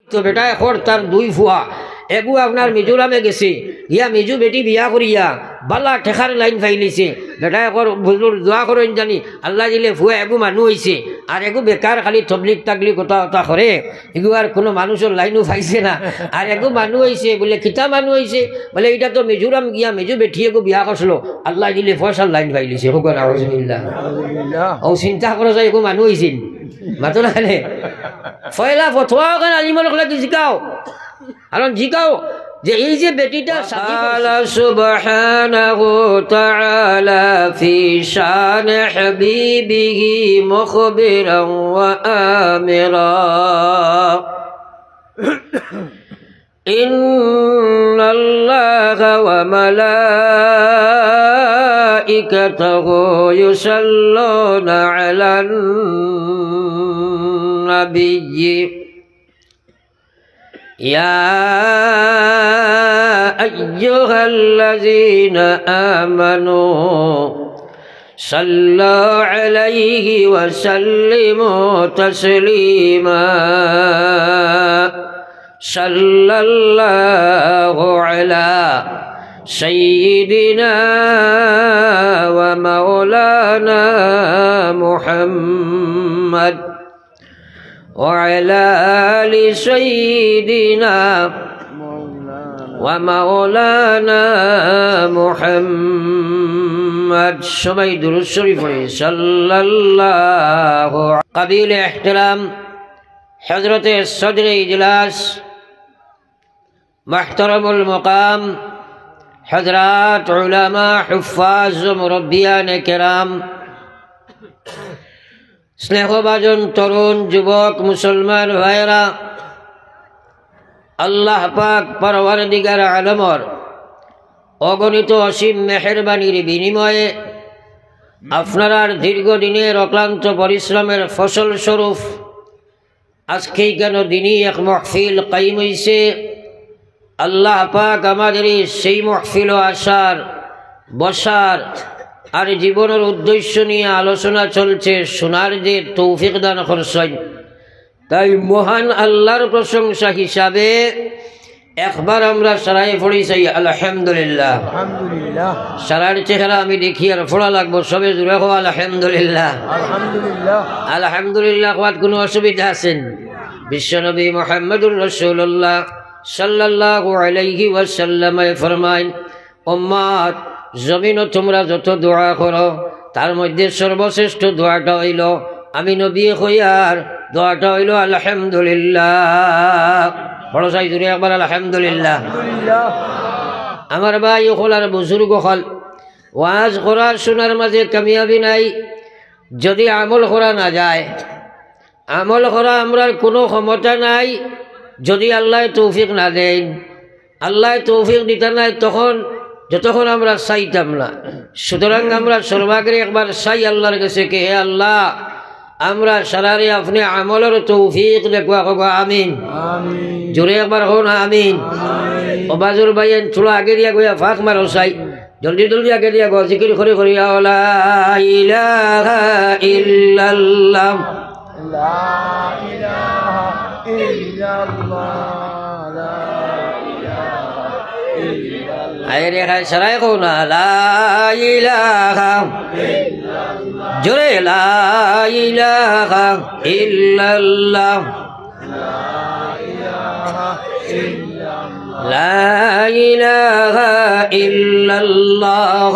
তো বেটা এখন তার দুই ফুয়া এগু আপনার মিজোরামে গেছে গিয়া মিজু বেটি বিয়া করিয়া বালা ঠেকার লাইন ফাইলিছে বেটা এখন বুজুর দোয়া করেন জানি আল্লাহ দিলে ফুয়া এগু মানুষ হয়েছে আর এগু বেকার খালি তবলিক তাকলি কথা কথা করে এগু আর কোনো মানুষের লাইনও পাইছে না আর এগু মানুষ হয়েছে বলে কিতা মানুষ হয়েছে বলে এটা তো মিজোরাম গিয়া মিজু বেটি এগু বিয়া করছিল আল্লাহ দিলে ফয়সাল লাইন ফাইলিছে হোক ও চিন্তা করো যায় এগু মানুষ হয়েছিল মাতো না ফয়লা ফতোয়া কেন আলিমর কি জিকাও কারণ জিকাও যে এই যে বেটিটা আল্লাহ সুবহানাহু তাআলা ফি শান হাবিবিহি মুখবিরান ওয়া আমিরা ইন্নাল্লাহা ওয়া মালাইকাতাহু ইউসাল্লুনা আলান নাবিয়্যি يا أيها الذين آمنوا صلوا عليه وسلموا تسليما صلى الله على سيدنا ومولانا محمد وعلى آل سيدنا ومولانا محمد সবাই দুরূদ শরীফ পড়ে সাল্লাল্লাহু কাবিল ইহতিরাম হযরতে সদরে ইজলাস মুহতারামুল মুকাম হযরত উলামা হুফাজ মুরব্বিয়ান কিরাম স্নেহভাজন তরুণ যুবক মুসলমান ভাইরা আল্লাহ পাক পরওয়ারদিগার আলমর অগণিত অসীম মেহেরবানির বিনিময়ে আপনার দীর্ঘদিনের অক্লান্ত পরিশ্রমের ফসল স্বরূপ আজকেই কেন দিনই এক মাহফিল কায়েম হইছে আল্লাহ পাক আমাদের সেই মাহফিল আসার বসার আর জীবনের উদ্দেশ্য নিয়ে আলোচনা চলছে শোনার যে তৌফিক দান করছেন তাই মহান আল্লাহর প্রশংসা হিসাবে একবার আমরা সারাই পড়ি চাই আলহামদুলিল্লাহ আলহামদুলিল্লাহ সারার চেহারা আমি দেখি আর ফোড়া লাগবো সবে জুড়ে হো আলহামদুলিল্লাহ আলহামদুলিল্লাহ আলহামদুলিল্লাহ হওয়ার কোনো অসুবিধা আছেন বিশ্বনবী মুহাম্মদুর রাসূলুল্লাহ সাল্লাল্লাহু আলাইহি ওয়াসাল্লাম ফরমায় উম্মত জমিনও তোমরা যত দোয়া করো তার মধ্যে সর্বশ্রেষ্ঠ দোয়াটা হইল আমি নবী হইয়ার দোয়াটা হইল আলহামদুলিল্লাহ বড় সাই জুড়ে একবার আলহামদুলিল্লাহ আমার ভাই হল আর বুজুর্গ হল ওয়াজ করার শোনার মাঝে কামিয়াবি নাই যদি আমল করা না যায় আমল করা আমরা কোনো ক্ষমতা নাই যদি আল্লাহ তৌফিক না দেন আল্লাহ তৌফিক দিতে নাই তখন যতক্ষণ আমরা চাইতাম না সুতরাং আমরা সর্বাগ্রে একবার চাই আল্লাহর কাছে কে হে আল্লাহ আমরা সারারে আপনি আমলের তৌফিক দেখবা হোক আমিন জোরে একবার হোক না আমিন ওবাজুর ভাইয়েন চুলো আগে দিয়া গিয়া ফাঁক মারো চাই জলদি জলদি আগে দিয়া গো জিকির করে করি লা ইলাহা ইল্লাল্লাহ লা ইলাহা ইল্লাল্লাহ আরে খাই সারাই কো না লা ইলাহা ইল্লাল্লাহ জোরে লা ইলাহা ইল্লাল্লাহ লা ইলাহা ইল্লাল্লাহ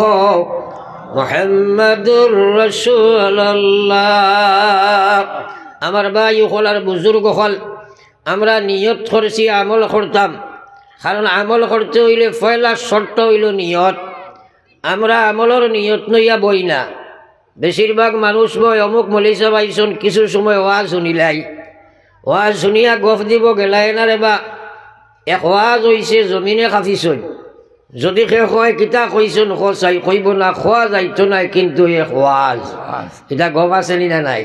মুহাম্মাদুর রাসূলুল্লাহ আমার ভাই হল আর বুজুর্গ হল আমরা নিয়ত করছি আমল করতাম কারণ আমল করতে হইলে পয়লা শর্ত হইল নিয়ত আমরা আমলের নিয়ত নইয়া বই না বেশিরভাগ মানুষ বই অমুক মলিসা পাইছন কিছু সময় ওয়াজ শুনিলাই ওয়াজ শুনিয়া গফ দিব গেলাই না রে বা এক ওয়াজ হইছে জমিনে কাফিছন যদি সে কয় কিতা কইছন চাই কইব না খোৱা যাইতো নাই কিন্তু এক ওয়াজ এটা গফ আছে না নাই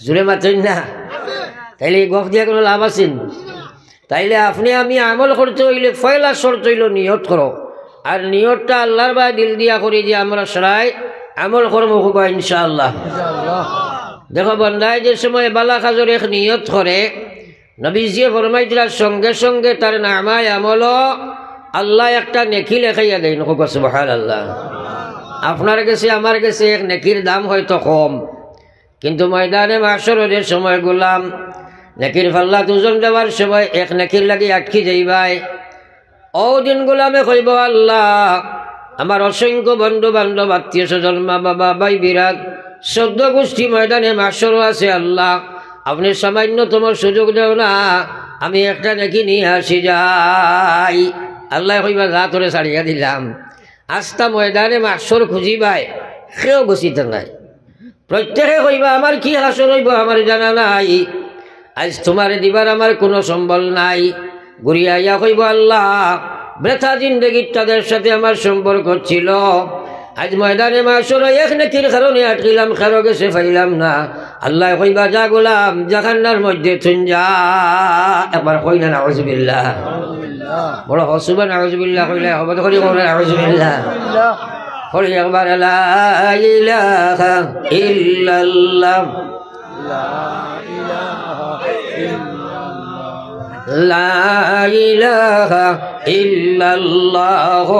জোরে মাতেন না তাইলে গফ দিয়া কোনো লাভ আছে তাইলে আপনি আমি আমল করতে হইলে পয়লা শর্ত হইল নিয়ত করো আর নিয়তটা আল্লাহর বা দিল দিয়া করি যে আমরা সরাই আমল করবো ইনশাআল্লাহ দেখো বন্ধায় যে সময় বালা কাজর এক নিয়ত করে নবীজিয়ে ফরমাইছিলেন সঙ্গে সঙ্গে তার নামায় আমল আল্লাহ একটা নেকি লেখাইয়া দেয়। সুবহানাল্লাহ। আপনার কাছে আমার কাছে এক নেকির দাম হয়তো কম, কিন্তু ময়দানে মাহশরের সময় গোলাম নেকির ফাল্লা দুজন দেওয়ার সময় এক নেকির লাগি আটকি যাইবাই। ও দিন গোলামে কইব, আল্লাহ আমার অসংখ্য বন্ধু বান্ধব আত্মীয় স্বজন মা বাবা ভাই বিরাগ 14 গোষ্ঠী ময়দানে মাহশরও আছে, আল্লাহ আপনি সামান্যতম সুযোগ দেও না, আমি একটা নেকি নিয়ে আসি যাই। আল্লাহ কইবা যা তোরে ছাড়িয়া দিলাম। আস্তা ময়দানে মাহশর খুঁজিবাই, সেও গুছিতে নাই। প্রত্যেকে কইবা আমার কি হাসর হইব আমার জানা নাই, আজ তোমারে দিবার আমার কোনো সম্বল নাই। ঘুরিয়া ইয়া কইব, আল্লাহ বৃথা জিন্দগির তাদের সাথে আমার সম্পর্ক ছিল, আজ ময়দানে মাহশরে এক নেকির কারণে আটকিলাম, কারো গেছে পাইলাম না। আল্লাহ কইবা যা গোলাম জাহান্নার মধ্যে তুই যা। একবার কই না নাউযুবিল্লাহ, বড় হসুবা নাউযুবিল্লাহ কইলে হবে তো করি নাউযুবিল্লাহ। কই একবার লা ইলাহা ইল্লাল্লাহ, লা ইলাহা ইল্লাল্লাহ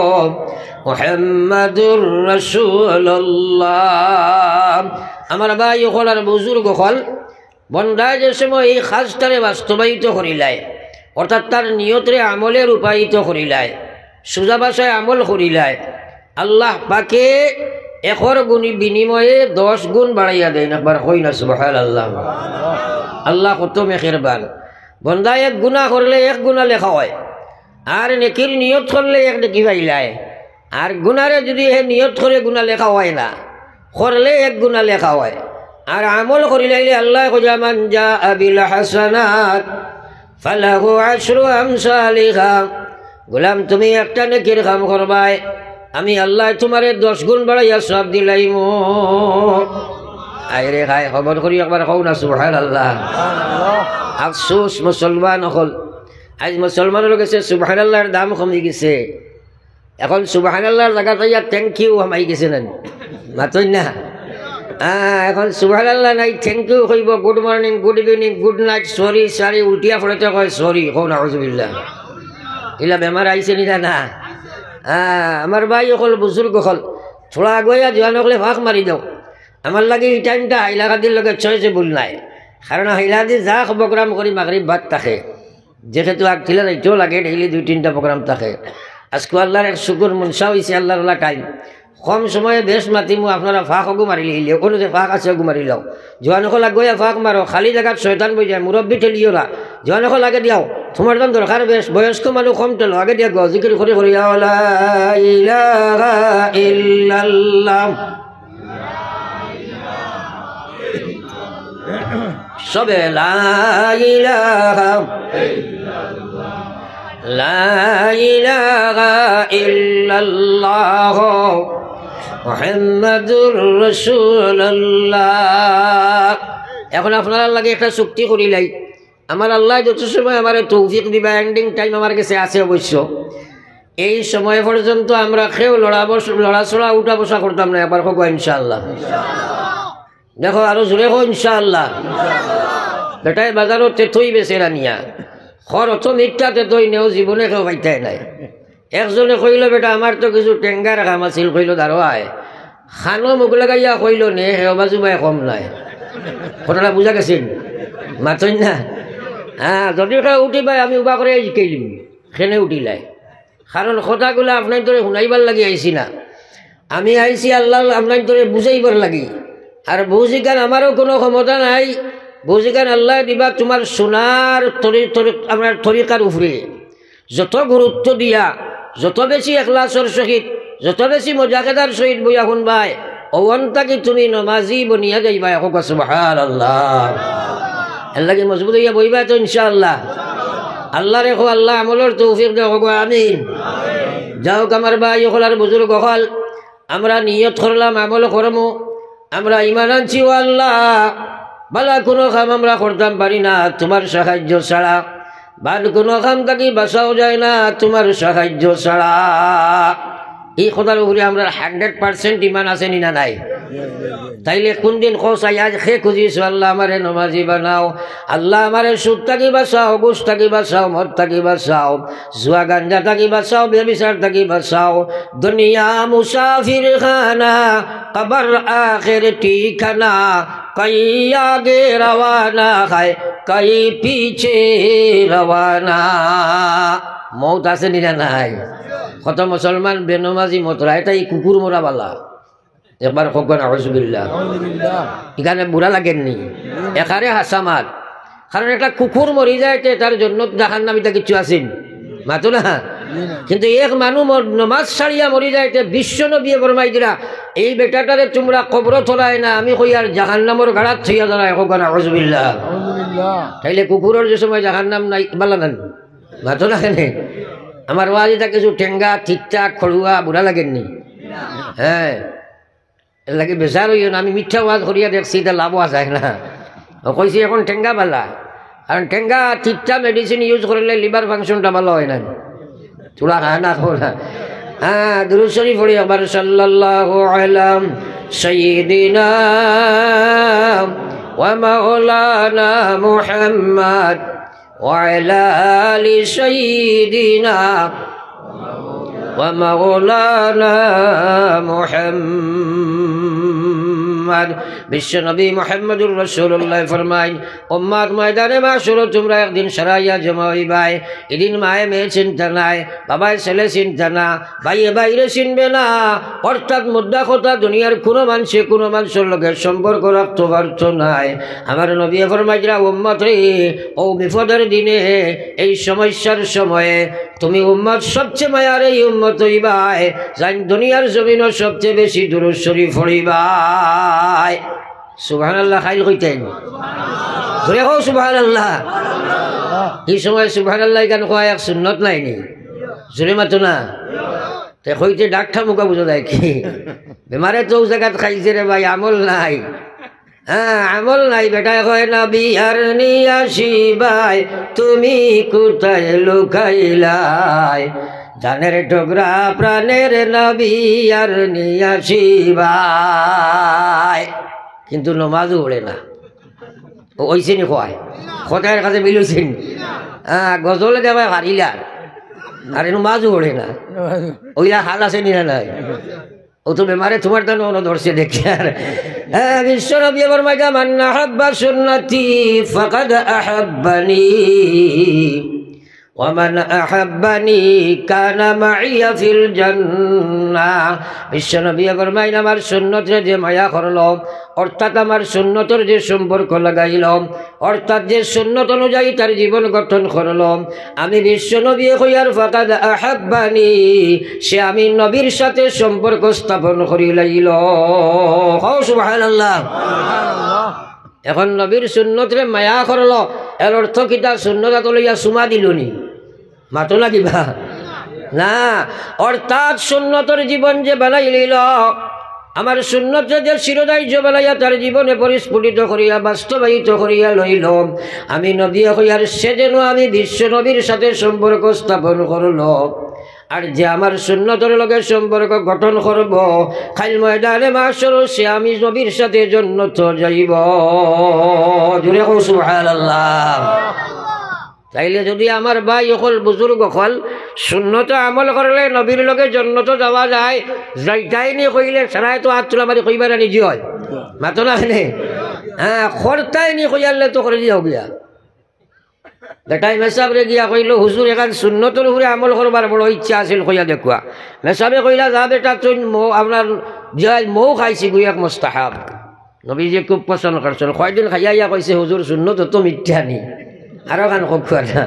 মুহাম্মাদুর রাসূলুল্লাহ। আমার ভাই হল আর বুজুর্গ হল বন্দায় যে সময় এই খাসটারে বাস্তবায়িত করিলায়, অর্থাৎ তার নিয়তরে আমলে রূপায়িত করিলায়, সোজা ভাষায় আমল করিলায়, আল্লাহ পাকে একর গুণী বিনিময়ে 10 গুণ বাড়াইয়া দেয়। একবার কই না সুবহানাল্লাহ। আল্লাহ কত মেহেরবান। বন্দায় এক গুনাহ করলে 1 গুনাহ লেখা হয়, আর নেকির নিয়ত করলে 1 নেকি পাইলায়। আর গুনারে যদি হে নিয়ত করে গুনাহ লেখা হয় না, করলে 1 গুনাহ লেখা হয়। আর আমল করিলে আল্লাহ কইয়া মান জাআ বিল হাসানাত ফালাহু আশরু আমসালিহা। গোলাম তুমি একটা নেকির কাম করবাই, আমি আল্লাহ তোমারে 10 গুণ বাড়াইয়া সব দিলাইমু। আইরে খাই খবর করি একবার কও না সুবহানাল্লাহ। আফসোস মুসলমান হল, আজ মুসলমানের কাছে সুবহানাল্লাহর দাম কমে গেছে। এখন সুবহানাল্লাহর জায়গাতে থ্যাংক ইউ হামাই গেছে না মাতই না। এখন সুবহানাল্লাহ নাই, থ্যাংক ইউ কইব, good morning, good evening, good night, sorry সারি উল্টিয়া ফলেতে কয় সরি। কও নাউযুবিল্লাহ। ইলা বেমার আইছে নিরা না। আমার ভাই হল বুজুর্গ হল থোড়া আগুয়া জোয়ান হলে ফাঁক মারি দাও। আমার লাগে এই টাইমটা হাইলাকাদির লগে চয়েছে ভুল নাই, কারণ হাইলাদি যা প্রোগ্রাম করি মাগরিব বাদ থাকে, যেহেতু আগছিলে যাইতেও লাগে, ডেইলি 2-3টা প্রোগ্রাম থাকে। আজকে আল্লাহর এক শুকুর মনসা হয়েছে, আল্লাহর আল্লাহ টাইম কম সময়ে বেশ মাতিমু, আপনারা ফাঁক হগু মারি লিলে কোনো যে ফাঁক আছে হগু মারি লও। জোয়ান হল আগুয়া ফাঁক মারো, খালি জায়গাত শয়তান বই যায়, মুরব্বী ঠেলিও না। জোয়ান হল আগে দিয়াও, তোমার দাম দরকার বেশ, বয়স্ক মানুষ কম টেলো, আগে দিয়া গো জিকির করে করি লা ইলাহা ইল্লাল্লাহ। সবে লা ইলাহা লা ইলাহা ইল্লাল্লাহ মুহাম্মাদুর রাসূলুল্লাহ। এখন আপনার লাগে একটা চুক্তি করিলাই, আমার আল্লাহ যত সময় আমার তৌফিক দিবা, এন্ডিং টাইম আমার কাছে আছে অবশ্য, এই সময় পর্যন্ত আমরা কেউ লড়াচড়া উঠা বসা করতাম না। একবার হোক ইনশাআল্লাহ। দেখো আরো জোরে হোক ইনশাআল্লাহ। বেটায় বাজারও তেথই বেছে রানিয়া খর অত মিথ্যা তেথই নেও, জীবনে কেউ পাইতাই নাই। একজনে কইল, বেটা আমার তো কিছু টেঙ্গার কাম আছিল, কইল দারোয়ায় খানো মুখ লাগাইয়া কইল নে হে বাজু বাই কম নাই। কথাটা বুঝা গেছেন মাতই না। যদি কেউ উঠিবাই আমি উবা করে শিকাইলিম, সেনে উঠিলাই। কারণ কথাগুলো আপনার তোরে শুনাইবার লাগি আইসি না, আমি আইসি আল্লাহ আপনার তোরে বুঝাইবার লাগি। আর বুঝিকান আমারও কোনো ক্ষমতা নাই, বুঝিকান আল্লাহ দিবা তোমার সোনার আপনার তরিকার উপরে। যত গুরুত্ব দিয়া, যত বেশি এখলাসর সহিত, যত বেশি মজাকেদার সহিত বইয়া শুনবাই, অবন্তাকে তুমি নমাজি বনিয়া যাইবা। এখন সুবহানাল্লাহ। আল্লাহকে মজবুত হইয়া বইবা তো ইনশাআল্লাহ। আল্লাহ রেখো, আল্লাহ আমলের তৌফিক দেও, আমিন। যাও আমার ভাই হলার বুজুর্গ হল, আমরা নিয়ত করলাম আমল করমু, আমরা ইমান আনছি ও আল্লাহ বালা কোনো কাম আমরা করতাম পারি না তোমার সাহায্য ছাড়া, বাদ কোনো কাম থাকি বাঁচাও যায় না তোমার সাহায্য ছাড়া। এই কথার উপরে আমরা 100% ইমান আছে নি না নাই? তাইলে কোন দিন খোসাই আজ খে খুঁজিস আল্লাহ আমারে নমাজি বানাও, আল্লাহ আমারে সুদ থাকি বাঁচাও, ঘুষ থাকি বাঁচাও, মদ থাকি বাঁচাও, জুয়া গাঞ্জা থাকি বাঁচাও, বেবিচার থাকি বাঁচাও। দুনিয়া মুসাফির খানা, কবর আখির ঠিকানা, কই আগে রওয়ানা হয়, কই পিছে রওয়ানা। মৌত আছে নিরা নাই? কত মুসলমান বেনমাজি মতরা, এটাই কুকুর মোরা বালা। একবার কখন আউযুবিল্লাহ, এখানে বুড়া লাগেননি, এখানে হাসামাত। কারণ একটা কুকুর মরি যায় তার জন্য জাহান্নামীটা কিছু আছেন মাতো না। কিন্তু এক মানুষ নমাজ ছাড়িয়া মরি যাইতে বিশ্ব নবী ফরমাই দিলা, এই বেটাটারে তোমরা কবর থলাই না, আমি কই আর জাহান্নামর গাড়াত থইয়া দাঁড়ায় কখন আউযুবিল্লাহ। তাইলে কুকুরের যে সময় জাহান্নাম নাই বালা নেন মাতো না। কেনে আমার ওয়াজিটা কিছু ঠেঙ্গা ঠিকঠাক খড়ুয়া বুড়া লাগেননি? হ্যাঁ, এর লাগে বেজার হইও না। আমি মিথ্যা ওয়াজ করিয়া দেখছি, এটা লাভ যায় না। কইছি এখন ঠেঙ্গা বালা, কারণ ঠেঙ্গা ঠিকঠাক মেডিসিন ইউজ করলে লিভার ফাংশনটা ভালো হয় না। তোলা খায় না খোলা। হ্যাঁ, দুরূদ শরীফ পড়ি একবার, সাল্লাল্লাহু আলা সাইয়্যিদিনা ওয়া মাওলানা মুহাম্মদ ওয়া আলা আলি সাইয়্যিদিনা ওয়া মাওলানা মুহাম্মদ। বিশ্বনবী মুহাম্মদুর রাসূলুল্লাহ ফরমাইন, উম্মত ময়দানে মাশর তোমরা একদিন সারাইয়া জমা হইবাই। এদিন মায়ে মেয়ে চিন্তা নাই, বাবাই ছেলে চিন্তা না, ভাইয়ে বাইরে চিনবে না। অর্থাৎ মুদ্রা কথা দুনিয়ার কোনো মানুষে কোনো মানুষের লগে সম্পর্ক রাখতে পারত নাই। আমার নবী ফরমাইরা, উম্মত রে, ও বিপদের দিনে, এই সমস্যার সময়ে তুমি উম্মত সবচেয়ে মায়ার এই উম্মত হইবাই, যাই দুনিয়ার জমিনও সবচেয়ে বেশি দুরূদ শরীফ পড়িবাই। সুবহানাল্লাহ খাইল কইতেন ধরে হো সুবহানাল্লাহ। এই সময় সুবহানাল্লাহ গান কয় এক সুন্নত নাই নি? জোরে মাতো না তে কইতে ডাক্তার মুখা বুঝা যায় কি? বেমারে তো জায়গাত খাইছে রে ভাই, আমল নাই। হ্যাঁ, আমল নাই। বেটায় কয় না বিহার নিয়াসি ভাই, তুমি কোথায় লুকাইলাই, জানের টুকরা প্রাণের নবী আর নিয়াসি ভাই। কিন্তু নমাজও ওড়ে না। ওইছে নি কয় খোদায়ের কাছে মিলুছেন? হ্যাঁ, গজলে দেবায় হারিলার, আর নমাজও ওড়ে না। ওইলা হাল আছে নিরা নাই? ও তো বেমারে তোমার তো অন্য ধরছে দেখি। আর হ্যাঁ, বিশ্ব নবী ফরমাইয়া, মান আহাব্বা সুন্নতি ফাকাদ আহাব্বানি ওয়া মান আহাব্বানি কানা মাইয়া ফিল জান্নাহ। বিশ্ব নবী ফরমাইন, আমার সুন্নতের যে মায়া করল, অর্থাৎ আমার সুন্নতের যে সম্পর্ক লাগাইল, অর্থাৎ যে সুন্নত অনুযায়ী তার জীবন গঠন করল, আমি বিশ্ব নবী কইয়ার ফাকাদ আহাব্বানি, সে আমি নবীর সাথে সম্পর্ক স্থাপন করি লাইল। সুবহানাল্লাহ। এখন নবীর সুন্নতরে মায়া করল, এর অর্থ কিতা? সুন্নত লইয়া সুমা দিলনি মাতো না কিবা না। অর্থাৎ সুন্নতর জীবন যে বানাই লইল, আমার সুন্নতরে যে শিরোধার্য বানাইয়া তার জীবনে পরিস্ফুটিত করিয়া বাস্তবায়িত করিয়া লইল, আমি নবী হইয়ার সে যেন আমি বিশ্ব নবীর সাথে সম্পর্ক স্থাপন করল। আর যে আমার সুন্নতের লগে সম্পর্ক গঠন করব, খাইল ময়দানে মাশর সে আমি নবীর সাথে জান্নাত যাইব। জোরে কও সুবহানাল্লাহ। তাইলে যদি আমার ভাই হল বুজুর্গ হল সুন্নত আমল করলে নবীর লগে জান্নাত যাওয়া যায়, যাইতাই নি কইলে সারাই তো হাত তোলা মারি কইবার নিজে হয় মাতো না। হ্যাঁ, খরতাই নি কইয়ালে তো করে যাও গিয়া। বেটাই মেসাবরে গিয়া কইল, হুজুর এখান সুন্নতর উপরে আমল করবার বড় ইচ্ছা আছিল, কইয়া দেখুয়া। মেসাবে কইলা, যা বেটা তুই আপনার মৌ খাইছি গুয়াক মুস্তাহাব, নবীজি খুব পছন্দ করছেন। কয়দিন খাইয়া কইছে, হুজুর সুন্নত তো মিথ্যা নি, আরো গান খুয়া না।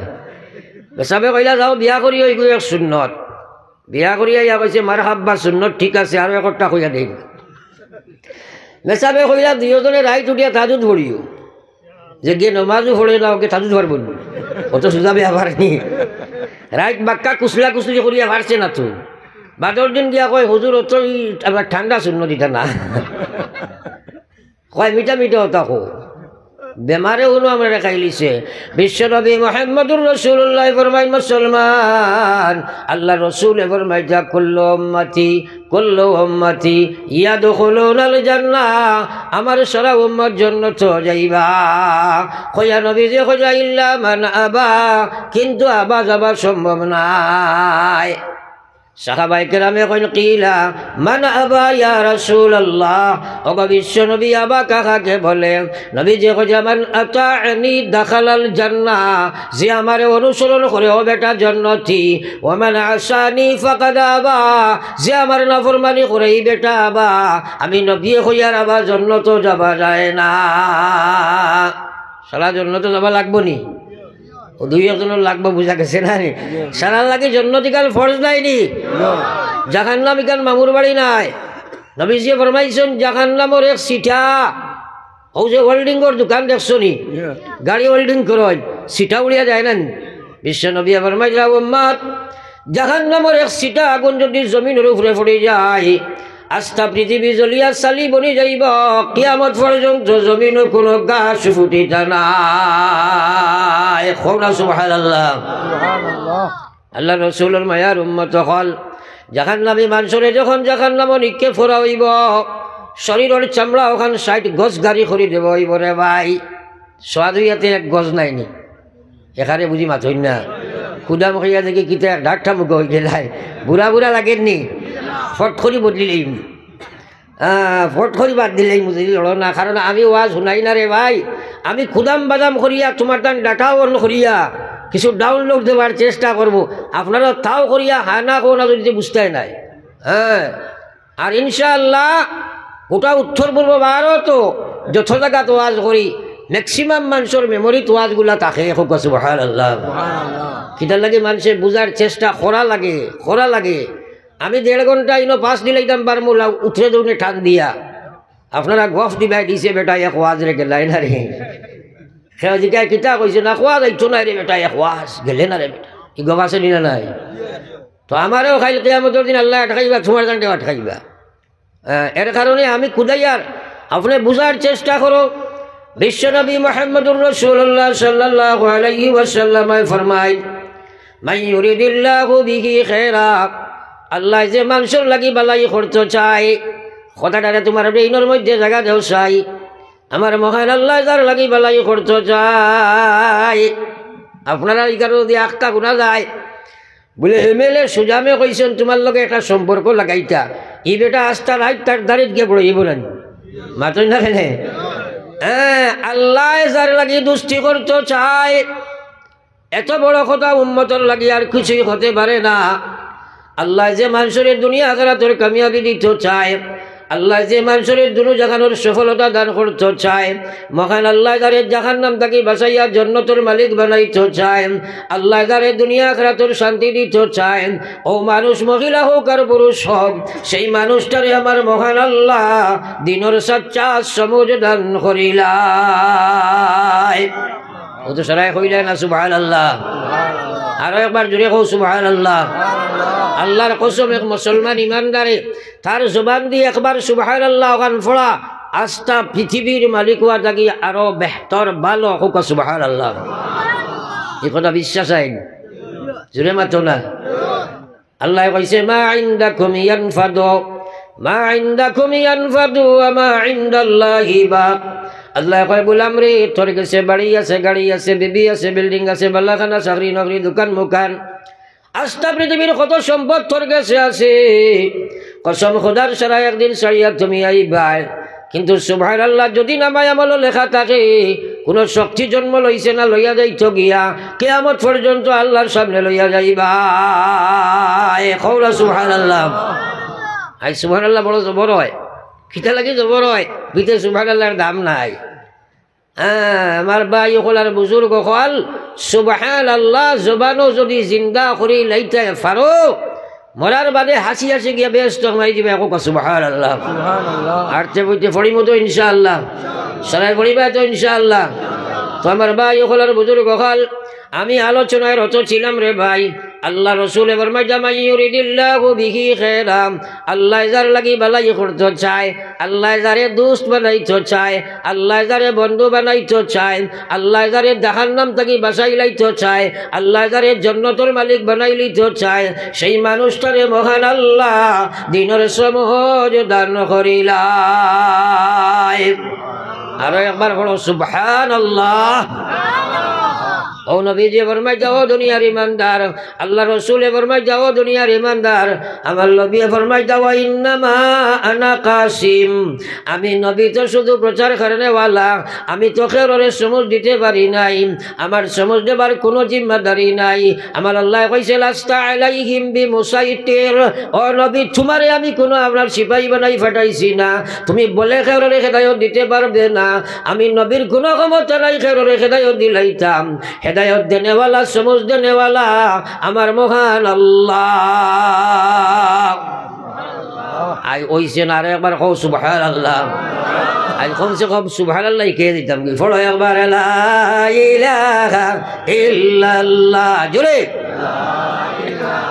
মেসাবে কইলা, যাও বিয়া করি ওই গুয়াক সুন্নত। বিয়া করিয়া ইয়া কইছে, মার হাব্বা সুন্নত ঠিক আছে, আরো একটা কইয়া দেই। মেসাবে কইলা, দুজনে রাইত উঠিয়া তাজুদ পড়িও, যে গিয়ে নমাজও পড়ে না, ওকে তাজুদ পারব না, অত সোজা বিয়া পারেনি। রাইত বাক্কা কুচলা কুচলি করিয়া পারছে না তো। বাদর দিন গিয়া কয়, হুজুর অত ঠান্ডা শূন্য দিতা না, কয় মিঠা মিঠা হতা কো। বেমারে উনো আমরা রেখাই লিছে। বিশ্বনবী মুহাম্মদুর রাসূলুল্লাহ ফরমায় মুসলমান আল্লাহ রসুল ফরমায় যা কুল্লু উম্মতি ইয়াদখুলুনাল জান্নাহ, আমার সারা উম্মত জান্নাত যাইবা। কইয়া নবীজি কইয়া ইল্লা মান আবা, কিন্তু আবা যাবা সম্ভব নাই। সাহাবায়ে কেরামে কইন কিলা মান আবা ইয়া রাসূলুল্লাহ, ওগো বিশ্ব নবী আবা কাকে বলে? নবীজি কইয়া মান আতা'নি দাখালাল জান্নাহ, যে আমারে অনুসরণ করে ও বেটা জান্নাতি। ওয়া মান আসানি ফাকাদ আবা, যে আমার নাফরমানি করে এই বেটা আবা। আমি নবী কইয়ার আবা জান্নাত যাবা যায় না। সারা জান্নাত যাবা লাগবো নি? ও দুই একজনের লাগবো, বুঝা গেছে না রে? সারা লাগে জন্নতিকাল ফরজ নাইনি, জাহান্নাম ইকান মামুর বাড়ি নাই। নবীজি ফরমাইছেন জাহান্নামের এক সিটা, ও যে ওয়েল্ডিংর দোকান দেখছো নি, গাড়ি ওয়েল্ডিং করয়, সিটা উড়িয়া যায় না। বিশ্ব নবী ফরমাইলা উম্মত জাহান্নামের এক সিটা আগুন যদি জমিনের উপরে পড়ে যায়, আস্থা পৃথিবী জ্বলিয়া চালি বনি যাইব, কিয়ামত পর্যন্ত জমিনও কোনো গাছ ফুটিতা নাই। সুবহানাল্লাহ। আল্লাহ রসুলের মায়ার উম্মত হল জাহান্নামী মানুষরে যখন জাহান্নাম নিক্ষেপ করা হইব, শরীরের চামড়া ওখান 60 গজ গাড়ি করে দেব হইব রে ভাই। সোয়াদ হইয়াতে এক গজ নাইনি, এখানে বুঝি মাথই না। খুদা মুখিয়া দেখি কিতা ডাকটা মুখ হয়ে গেলাই, বুড়া বুড়া লাগেননি, ফট করি বদলিলেই, ফট করি বাদ দিলেই বুঝলি লড়ো না। কারণ আমি ওয়াজ শুনাই না রে ভাই, আমি খুদাম বাদাম করিয়া তোমার টান ডাটা অন করিয়া কিছু ডাউনলোড দেওয়ার চেষ্টা করবো। আপনারা তাও করিয়া হানা কোনা যদি বুঝতে নাই। হ্যাঁ, আর ইনশাআল্লাহ গোটা উত্তর পূর্ব ভারত যত জায়গাত ওয়াজ করি, ম্যাক্সিমাম মানুষের মেমোরিত ওয়াজগুলা থাকে। সুবহানাল্লাহ। কিটার লাগে মানুষের বুঝার চেষ্টা করা লাগে। আমি 1.5 ঘন্টা ইনো পাস দিলাইতাম পারমুলা উঠে দৌড়ে ঠান দিয়া, আপনারা গফ দিবাই দিছে বেটা এক ওয়াজ রে গেলাই না রে। সেদিকায় কিতা কইছে না খোয়া যাইতো না রে বেটা, এক ওয়াজ গেলে না রে বেটা, ই গফ আছে নি না নাই? তো আমারও খাইল কিয়ামতের দিন আল্লাহ আটকাইবা, তোমার গানটা আটকাইবা। এর কারণে আমি খুদাইয়ার আপনি বুঝার চেষ্টা করো। বিশ্বনবী মুহাম্মদুর রাসূলুল্লাহ সাল্লাল্লাহু আলাইহি ওয়াসাল্লাম ফরমায় মান ইউরিদিল্লাহু বিহি খায়রা, আল্লাহ যে মানুষের লাগি বালাই করতে চায়, কথাটারে তোমার ব্রেইনের মধ্যে জায়গা দেও চাই। আমার মহান আল্লাহ যার লাগি বালাই করতে চায়, আপনারা এই কারণে যদি আখটা গুণা যায় বলে এমএলএ সুজামে কইছেন তোমার লগে একটা সম্পর্ক লাগাইতা, ই বেটা আস্থা নাই তার দাঁড়িয়ে গিয়ে পড়ে বলেন মাতই না কেনে। হ্যাঁ, আল্লাহ যার লাগি দুষ্টি করতে চায়, এত বড় কথা উম্মতর লাগি আর কিছুই হতে পারে না। আল্লাহ যে মানুষের দুনিয়া আখিরাতের কামিয়াবি দিতে চায়, আল্লাহ যে মানুষের দুনু জাহানের সফলতা দান করতে চায়, মহান আল্লাহ যারে জাহান্নাম থেকে বাঁচাইয়া জান্নাতের মালিক বানাইতে চায়, আল্লাহ যারে দুনিয়া আখিরাতের শান্তি দিতে চায়, ও মানুষ মহিলা হোক আর পুরুষ হোক, সেই মানুষটারে আমার মহান আল্লাহ দিনের সচ্চা সমুজ দান করিলাই। ও তো সারাই কইলা না সুবহানাল্লাহ? আরো একবার জুড়ে কও সুবহানাল্লাহ। আল্লাহর কসম, এক মুসলমান ইমানদারে তার জবান দিয়ে একবার সুবহানাল্লাহ ওখান ফোড়া, আস্থা পৃথিবীর মালিক হওয়া থাকি আরো বেহতর ভালো হোক সুবহানাল্লাহ। এই কথা বিশ্বাস আইন জুড়ে মাতো না। আল্লাহ কইছে মা ইনদাকুম ইয়ানফাদু, মা ইনদাকুম ইয়ানফাদু ওয়া মা ইনদাল্লাহি বাক। আল্লাহ কয় বললাম রে, তোর কাছে বাড়ি আছে, গাড়ি আছে, বিবি আছে, বিল্ডিং আছে, বালাখানা, চাকরি নকরি, দোকান মুকান, আস্থা পৃথিবীর কত সম্পদ তোর কাছে আছে। কসম খোদার সারা একদিন ছাড়িয়া তুমি আইবা, কিন্তু সুবহানাল্লাহ যদি নামায় আমল লেখা থাকে, কোন শক্তি জন্ম লইছে না লইয়া যাইত গিয়া কিয়ামত পর্যন্ত আল্লাহর সামনে লইয়া যাইবা। কওলা সুবহানাল্লাহ। আই সুবহানাল্লাহ বড় জবর হয়, খিতা লাগে জবর হয়, বিতে সুবহানাল্লাহর দাম নাই। আমার ভাই হলার বুজুর্গ হল সুবহানাল্লাহ জবানও যদি জিন্দা করি লাইতে পারো, মরার বাদে হাসি হাসি গিয়া ব্যস্ত হয়ে যাবে এক সুবহানাল্লাহ। আরতে বইতে পড়িব তো ইনশাআল্লাহ, সারাই পড়িবা তো ইনশাআল্লাহ। তো আমার ভাই হলার বুজুর্গ হল আমি আলোচনায় রত ছিলাম রে ভাই, আল্লাহ রসুলে ফরমায় জামাই ইউরিদিল্লাহু বিহি খায়রাম, আল্লাহ যার লাগি বালাই করতে চায়, আল্লাহ যারে দোস্ত বানাইতে চায়, আল্লাহ যারে বন্ধু বানাইতে চায়, আল্লাহ যারে জাহান্নাম থেকে বাঁচাই লাইতে চায়, আল্লাহ যারে জান্নাতের মালিক বানাই লইতে চায়, সেই মানুষটারে মহান আল্লাহ দিনের সময় দান করিলাই। আরো একবার বলো সুবহানাল্লাহ। ও নবীজি ফরমায় যাও দুনিয়ার ইমানদার, আল্লাহ রসুলে ফরমায় যাও দুনিয়ার ইমানদার, আমার নবী ফরমায় যাও ইন্নামা আনা কাসিম, আমি নবী তো শুধু প্রচার করেনেওয়ালা, আমি তো খেররে সমজ দিতে পারি নাই, আমার সমজ দেবার কোনো জিম্মাদারি নাই। আমার আল্লাহ কইছে লাস্তা আলাইহিম বিমুসাইতির, ও নবী তোমারে আমি কোনো আপনার সিপাহী বানাই ফাটাইছি না, তুমি বলে খেররে হেদায়ত দিতে পারবে না, আমি নবীর কোনো ক্ষমতা নাই খেররে হেদায়ত দিলাইতাম। হেদায়ত দেনেওয়ালা সমজ দেনেওয়ালা আমার মহান আল্লাহ। আই ওইছেন আর একবার কও সুবহানাল্লাহ। আই কমসে কম সুবহানাল্লাহ কে দিতাম কি ফলো একবার লা ইলাহা ইল্লাল্লাহ, জোরে লা ইলাহা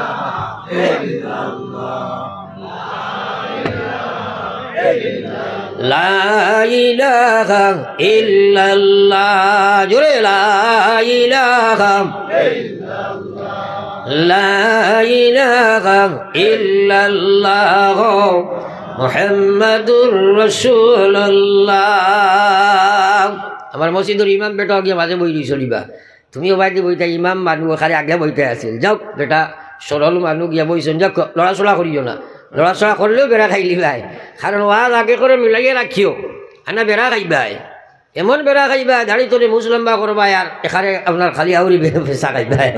ইল্লাল্লাহ, লা ইলাহা ইল্লাল্লাহ, জোরে লা ইলাহা ইল্লাল্লাহ, লা ইলাহা ইল্লাল্লাহ মুহাম্মাদুর রাসূলুল্লাহ। আমার মসজিদের ইমাম বেটা গিয়ে মাঝে বই চলিবা, তুমিও বাইরে বইটা ইমাম মানুষ খালি আগে বইতে আছিল, যাও বেটা সরল মানুষ গিয়া বইছেন, যাও লড়াচড়া করিও না, লড়াচড়া করলেও বেড়া খাইলি ভাই, কারণ ওয়াজ আগে করে মিলাইয়ে রাখিও, আনা বেড়া খাইবাই, এমন বেড়া খাইবা দাড়ি তোরে মুছ লম্বা করবা আর এখানে আপনার খালি আউরি পেশা খাইবাই,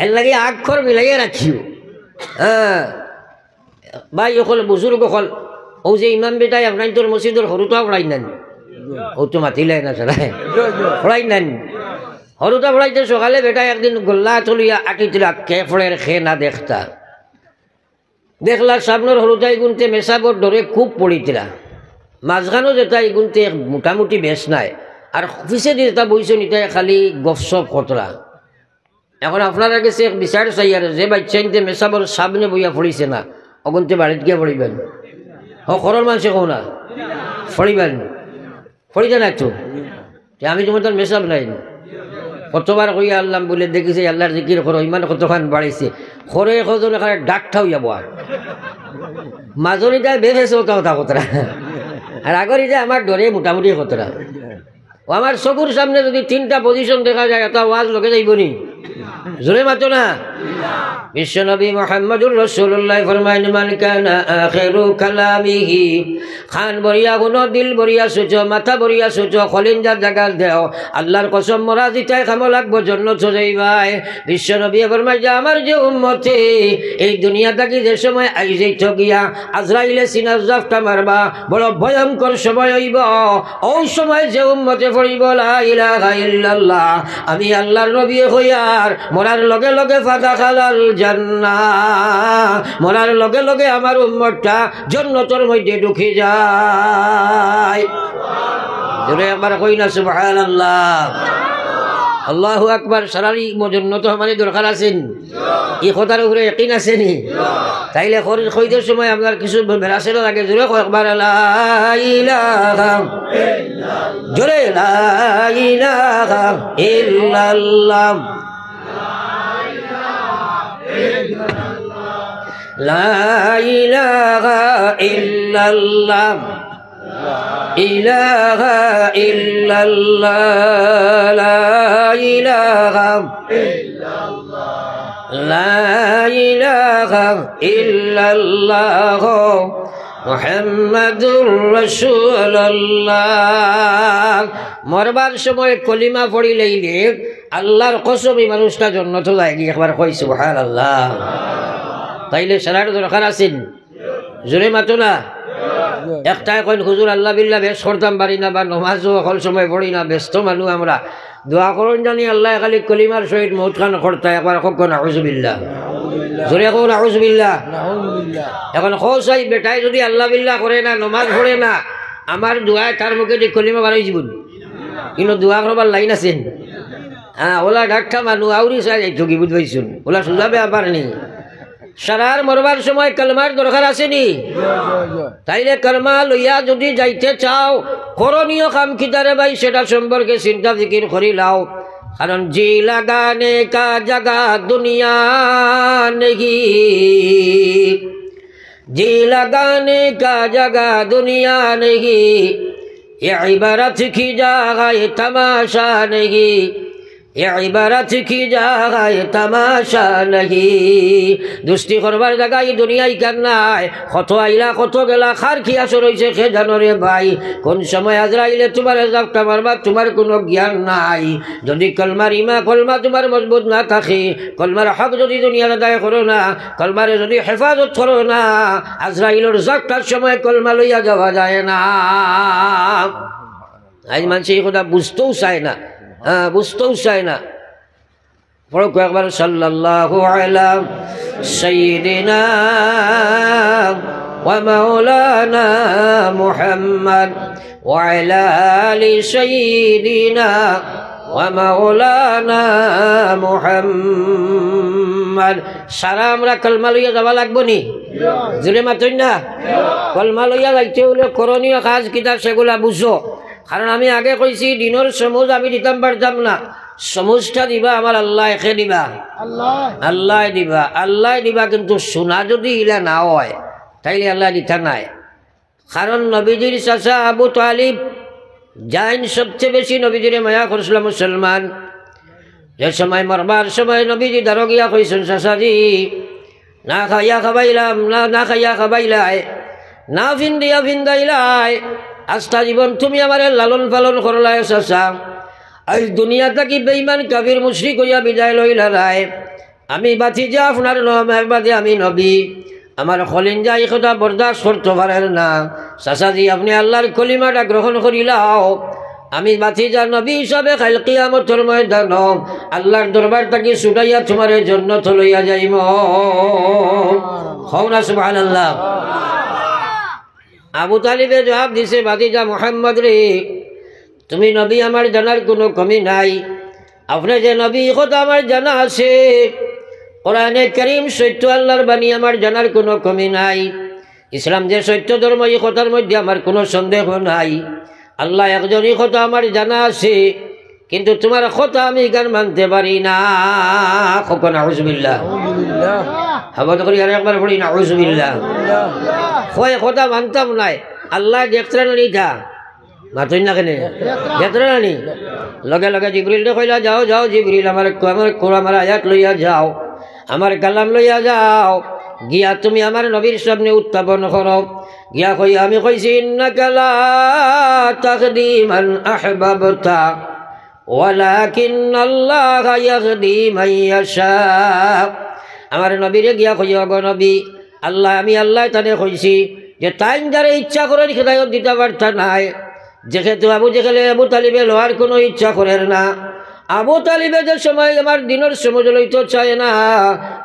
এর লাগে আখর মিলাইয়ে রাখিও। হ্যাঁ ভাই অকল বুজুর্গ অকল ও যে ইমাম বেটাই আপনার তোর মসজিদের সৰুটা পড়াই নেন, ও তো মাতিলাই না চলাই পড়াই নেন, সৰুটা পড়াইতে সকালে বেটাই একদিন গোল্লা চলিয়া আঁকিছিলা কে ফলের খে না দেখতা, দেখলা সামনের সৰুটাই গুনতে মেসাবর দরে খুব পড়িছিলা, মাঝখানো যেটা গুনতে মোটামুটি বেশ নাই, আর অফিসে যেটা বইছেন এটা খালি গপসপ কতরা। এখন আপনারা কাছে বিচার চাই আর যে বাচ্চাইতে মেসাবর সামনে বইয়া পড়িছে না অগুনতে বাড়িতে গিয়ে পড়িবেন, ঘরের মানুষে কো না পড়িবেন, পড়িতে না তো আমি তোমার তোর মেসাব নাই, কতবার কইয়া আল্লাহ বলে দেখিছে আল্লাহর জিকির করো, ইমান কতখান বাড়াইছে, খরে কজন এখানে ডাক ঠাউ যাব, মাজনিটা বেড়েছে ওটা কথা কতরা, আর আগর এটা আমার ডরে মোটামুটি কতরা। ও আমার চকুর সামনে যদি 3টা পজিশন দেখা যায় এটা ওয়াজ লোকে যাইব নি, জোরে মাতো না। বিশ্বনবী মুহাম্মদুর রাসূলুল্লাহ ফরমায়েন মান কানা আখিরু কালামিহি, খান বরিয়া গুণ, দিল বরিয়া সুচ, মাথা বরিয়া সুচ, খলিঞ্জার জায়গা দেও, আল্লাহর কসম মরা দিতাই খাম লাগবো জন্নত যাইবাই। বিশ্বনবী ফরমায় যে আমার যে উম্মতে এই দুনিয়া থাকি যে সময় আই যাইত গিয়া আজরাইলে সিনার জাফটা মারবা, বড় ভয়ঙ্কর সময় হইব, ওই সময় যে উম্মতে পড়িব লা ইলাহা ইল্লাল্লাহ, আমি আল্লাহর নবী হইয়ার মরার লগে লগে ফাঁকা খালাল জান্নাহ, মরার লগে লগে আমার উম্মতটা জান্নাতের মধ্যে ঢুকে যায়। জোরে একবার কই না সুবহানাল্লাহ। আল্লাহু আকবার। সারারি জান্নাত মানে দরকার আছেন, এই কথার উপরে ইয়াকিন আছে নি? তাইলে খরিদের সময় আপনার কিছু বেরাসের লাগে, জোরে একবার লা ইলাহা ইল্লাল্লাহ, জোরে লা ইলাহা ইল্লাল্লাহ, লা ইলাহা ইল্লাল্লাহ, ইলাহা ইল্লাল্লাহ, লা ইলাহা ইল্লাল্লাহ, লা ইলাহা ইল্লাল্লাহ মুহাম্মাদুর রাসূলুল্লাহ। মরবার সময় কলিমা পড়িলেইলে আল্লাহর কসম এই মানুষটা জান্নাতে যায়, একবার কই সুবহানাল্লাহ। তাইলে সারার দরকার আছেন, জোরে মাতো না। একটাই কইন হুজুর আল্লাহ বিল্লাহ বেশ করতাম পারি না, বা নমাজও সকল সময় পড়ি না, ব্যস্ত মানুষ আমরা, দোয়া করুন জানি আল্লাহ খালি কলিমার সহিত মৌত খান করতে, একবার কক নাউজুবিল্লাহ, জোরে কোন নাউজুবিল্লাহ। এখন খোসাই বেটাই যদি আল্লাহ বিল্লাহ করে না, নমাজ পড়ে না, আমার দোয়ায় তার মুখে যে কলিমা বাড়াই জীবন, কিন্তু দোয়া করবার লাইন আছেন, হ্যাঁ ওলা ডাক্কা মানুষ আউরি চাই যাইতো কি বুঝবাইছুন ওলা সুজাবে আবার নি সারার মরবার সময় কলমার দরকার আসেনি তাইলে কলমা লইয়া যদি যাইতে চাও করণীয় কাম কিতারে ভাই সেটা সম্পর্কে চিন্তা ফিকির করি লাও কারণ জি লাগানে কা জাগা দুনিয়া নেহি जी लगाने का जगह दुनिया नहीं ये इबारत की जगह ये तमाशा नहीं ये इबारत की जगह ये तमाशा नहीं दुस्ती करवार जगह ये दुनिया ही करना है कत आइला कत गेला खार खिया रही खे जानो रे भाई कौन समय आजराइले तुम्हारे जबटा मारबा तुम्हारे कोनो ज्ञान নাই যদি কলমার ইমা কলমা তোমার মজবুত না থাকে কলমার হক যদি দুনিয়ার আদায় করো না কলমারে যদি হেফাজত করো না আজরাইলের জবটার সময় কলমা লইয়া যাওয়া যায় না আজ মানুষ এই কথা বুঝতেও চায় না বুঝতেও চায় না পড়ো কয়েকবার সাল্লাল্লাহু আলা সাইয়্যিদিনা ওয়া মাওলানা মুহাম্মদ ওয়া আলা আলি সাইয়্যিদিনা ওয়া মাওলানা মুহাম্মদ সারা আমরা কলমা লইয়া যাওয়া লাগবো নি জুড়ে মাতই না কলমা লইয়া যাইতে হলে করণীয় কাজ কিতাব সেগুলা বুঝো কারণ আমি আগে কইছি দিনের সমুজ আমি দিতাম পারতাম না সমুজটা দিবা আমার আল্লাহ একে দিবা আল্লাহ দিবা কিন্তু শোনা যদি ইলা না হয় তাইলে আল্লাহ দিতা নাই কারণ নবীজির চাচা আবু তালিব জাইন সবচেয়ে বেশি নবীজির মায়া করছিল মুসলমান যে সময় মরবার সময় নবীজি দারোগিয়া কইছেন চাচাজি না খাইয়া খাবাইলাম না খাইয়া খাবাইলাই না ভিন্দিয়া ভিন্দাইলাই আস্থা জীবন তুমি আমার লালন পালন করলাই চাচা আজ দুনিয়া থাকি বেঈমান কাফির মুশরিক হইয়া বিদায় লইলা রায় আমি বাতি যা আপনার নামের বাদে আমি নবী আমার খলিঞ্জা এই কথা বরদাস্ত করতে পারেন না চাচাজি আপনি আল্লাহর কলিমাটা গ্রহণ করিলাও আমি বাতি যা নবী হিসাবে কাল কিয়ামতের ময়দান আল্লাহর দরবার থাকি ছুটাইয়া তোমার জন্য লইয়া যাইব হও না সুবহানাল্লাহ আবু তালিবে জবাব দিছে ভাতিজা মুহাম্মদ রে তুমি নবী আমার জানার কোনো কমি নাই আপনি যে নবী কথা আমার জানা আছে কোরআনে কারীম সত্য আল্লাহর বাণী আমার জানার কোনো কমি নাই ইসলাম যে সত্য ধর্ম এই কথার মধ্যে আমার কোনো সন্দেহ নাই আল্লাহ একজনই কথা আমার জানা আছে কিন্তু তোমার কথা আমি গান মানতে পারি না কখন আউযুবিল্লাহ হাবত করি আর একবার পড়ি না আউযুবিল্লাহ কয় কথা মানতাম নাই আল্লাহ দেখতে না নিথা মাতই না কেন দেখতে না নি লগে লগে জিবরিল কইলা যাও যাও জিবরিল আমার কোরআন আয়াত লইয়া যাও আমার কালাম লইয়া যাও গিয়া তুমি আমার নবীর সামনে উত্থাপন করো গিয়া কই আমি কইছি ইন্নাকা লা তাহদি মান আহবাবতা ওয়ালাকিন্নাল্লাহা ইয়াহদি মান ইয়াশা আমার নবীরে গিয়া কই গো নবী আল্লাহ আমি আল্লাহ তানে কইছি যে তাই যারা ইচ্ছা করেন হেদায়েত দিতে পারতা নাই যেহেতু আবু তালিবে লোয়ার কোনো ইচ্ছা করেন না আবু তালিবে যে সময় আমার দিনের সমুজ লইতে চায় না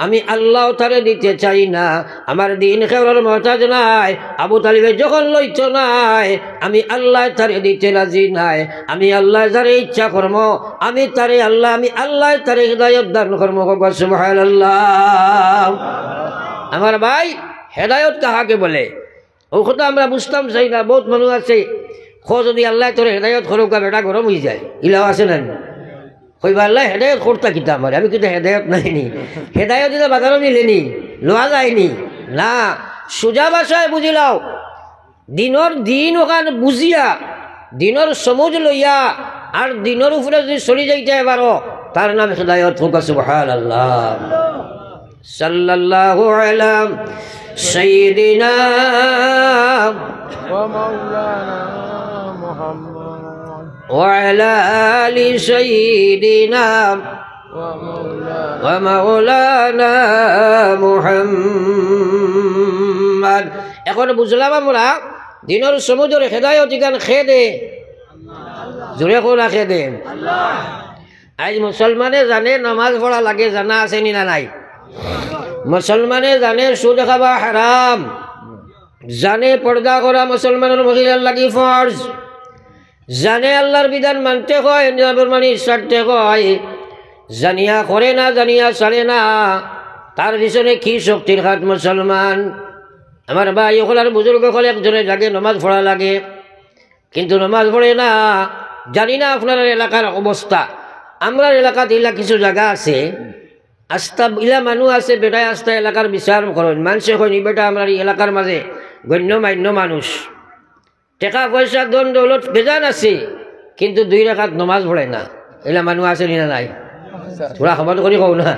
আমি আল্লাহ তারে দিতে চাই না আমার দিন খেলার মহতাজ নাই আবু তালিবে যখন লইত নাই আমি আল্লাহ তারে দিতে রাজি নাই আমি আল্লাহ যারে ইচ্ছা কর্ম আমি তারে আল্লাহ আমি আল্লাহ তারে হেদায়েত দান কর্ম সুবহানাল্লাহ আমার ভাই হেদায়েত কাহাকে বলে ও কথা আমরা বুঝতাম চাই না বহুত মানুষ আছে খো যদি আল্লাহ তোর হেদায়েত করুক বেটা গরম হয়ে যায় ইলাও আছে না কইবা আল্লাহ হেদায়েত করতা কিতা আমার আমি কিন্তু হেদায়েত নাইনি হেদায়েত দিতে বাজারও মিলেনি লোয়া যায়নি না সোজা ভাষায় বুঝিলাও দিনের দিন ওখান বুঝিয়া দিনের সমুজ লইয়া আর দিনের উপরে যদি চলি যাইতে পারো তার নাম হেদায়েত হোক সুবহানাল্লাহ সাল্লাল্লাহু আলা সাইয়্যিদিনা ওয়া মাওলানা মুহাম্মদ ওয়া আলা আলি সাইয়্যিদিনা ওয়া মাওলানা মুহাম্মদ এখন বুঝলাম আমরা দিনের সমুদ্রের হেদায়েত গান খেদে জোরে কোনা খেদে আজ মুসলমানে জানে নামাজ পড়া লাগে জানা আছে নি না নাই মুসলমানে জানে সুদ খাওয়া হারাম জানে পর্দা করা মুসলমানের মহিলার লাগি ফরজ জানে আল্লাহর বিধান মানতে হয় নাফরমানি ছাড়তে হয় জানিয়া করে না জানিয়া ছাড়ে না, তার পিছনে কি শক্তির হাত মুসলমান। আমার ভাই ওখানে বুজুর্গ হলে একজনের জাগে নমাজ পড়া লাগে, কিন্তু নমাজ পড়ে না। জানি না আপনার এলাকার অবস্থা। আমরা এলাকাত ইলা কিছু জায়গা আছে, আস্থা ইলা মানুষ আছে, বেটায় আস্থা এলাকার বিচার করেন। মানুষে হয়নি বেটা আমরা এলাকার মাঝে গণ্যমান্য মানুষ, টাকা পয়সা দন দৌলত বেজান আছে, কিন্তু 2 রাকাত নমাজ পড়ে না। এলা মানুষ আছে না নাই? থোড়া খবর করি কও না।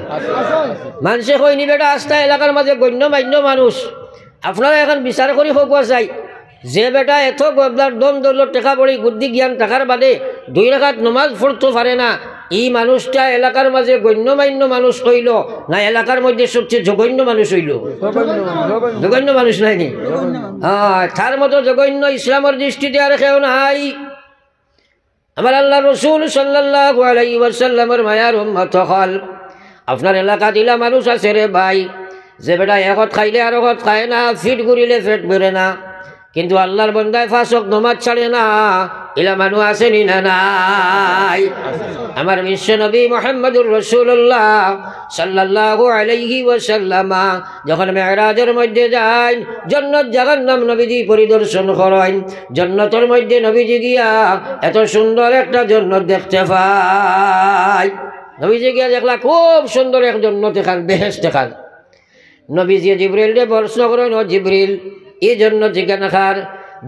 মানুষে হয়নি বেটা আস্থা এলাকার মাঝে গণ্যমান্য মানুষ। আপনারা এখন বিচার করি হোক চাই যে বেটা এত গবলার দম দৌলত টাকা পড়ি বুদ্ধি জ্ঞান টাকার বাদে 2 রাকাত নমাজ পড়তে পারে না, এই মানুষটা এলাকার মাঝে গণ্যমান্য মানুষ হইল না এলাকার মধ্যে সবচেয়ে জঘন্য মানুষ হইল? জঘন্য মানুষ নাইনি? হ্যাঁ, তার মতো জঘন্য ইসলামের দৃষ্টিতে আর কেউ নাই। আমার আল্লাহ রসুল সাল্লাল্লাহু আলাইহি ওয়াসাল্লামের মায়ার উম্মত হল, আপনার এলাকা দিলা মানুষ আছে রে ভাই, যে বেটা একত খাইলে আর একত খায় না, ফিট ঘুরিলে ফেট বেড়ে না, কিন্তু আল্লাহর বন্দায় 5 ওয়াক্ত নামাজ ছাড়ে না। এলা মানুষ আসেনি না নাই? আমার বিশ্ব নবী মুহাম্মদুর রাসূলুল্লাহ সাল্লাল্লাহু আলাইহি ওয়াসাল্লাম যখন মেরাজের মধ্যে যান, জান্নাত জাহান্নাম নবীজি পরিদর্শন করেন। জান্নাতের মধ্যে নবীজি গিয়া এত সুন্দর একটা জান্নাত দেখতে পায়। নবীজি গিয়া দেখলা খুব সুন্দর এক জান্নাত এখান, বেহেশত এখান। নবীজি জিবরিলকে প্রশ্ন করেন, ও জিবরিল, এই জন্য ঠিকানা খার?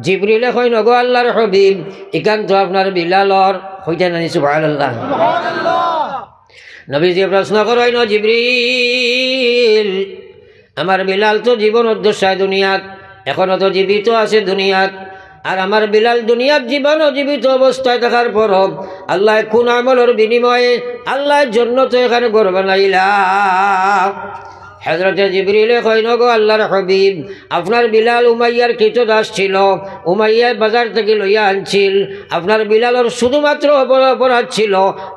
জিবরিলে কই নগো আল্লাহর হাবিব, এখান তো আপনার বিলালর হইতে নানি। সুবহানাল্লাহ। নবীজি প্রশ্ন করেন, ও জিবরিল, আমার বিলাল তো জীবন অধ্যসায় দুনিয়াত, এখনো তো জীবিত আছে দুনিয়াত, আর আমার বিলাল দুনিয়ার জীবন ও জীবিত অবস্থায় থাকার পর আল্লাহ কোন আমলের বিনিময়ে আল্লাহর জন্য তো এখানে ঘর বানাইলা? হযরত জিবরিলে কইন, গো আল্লাহর হাবিব, আপনার বিলাল উমাইয়ার কৃতদাস ছিল, উমাইয়া বাজার থেকে লইয়া আনছিল। আপনার বিলালর শুধুমাত্র অপরাধ ছিল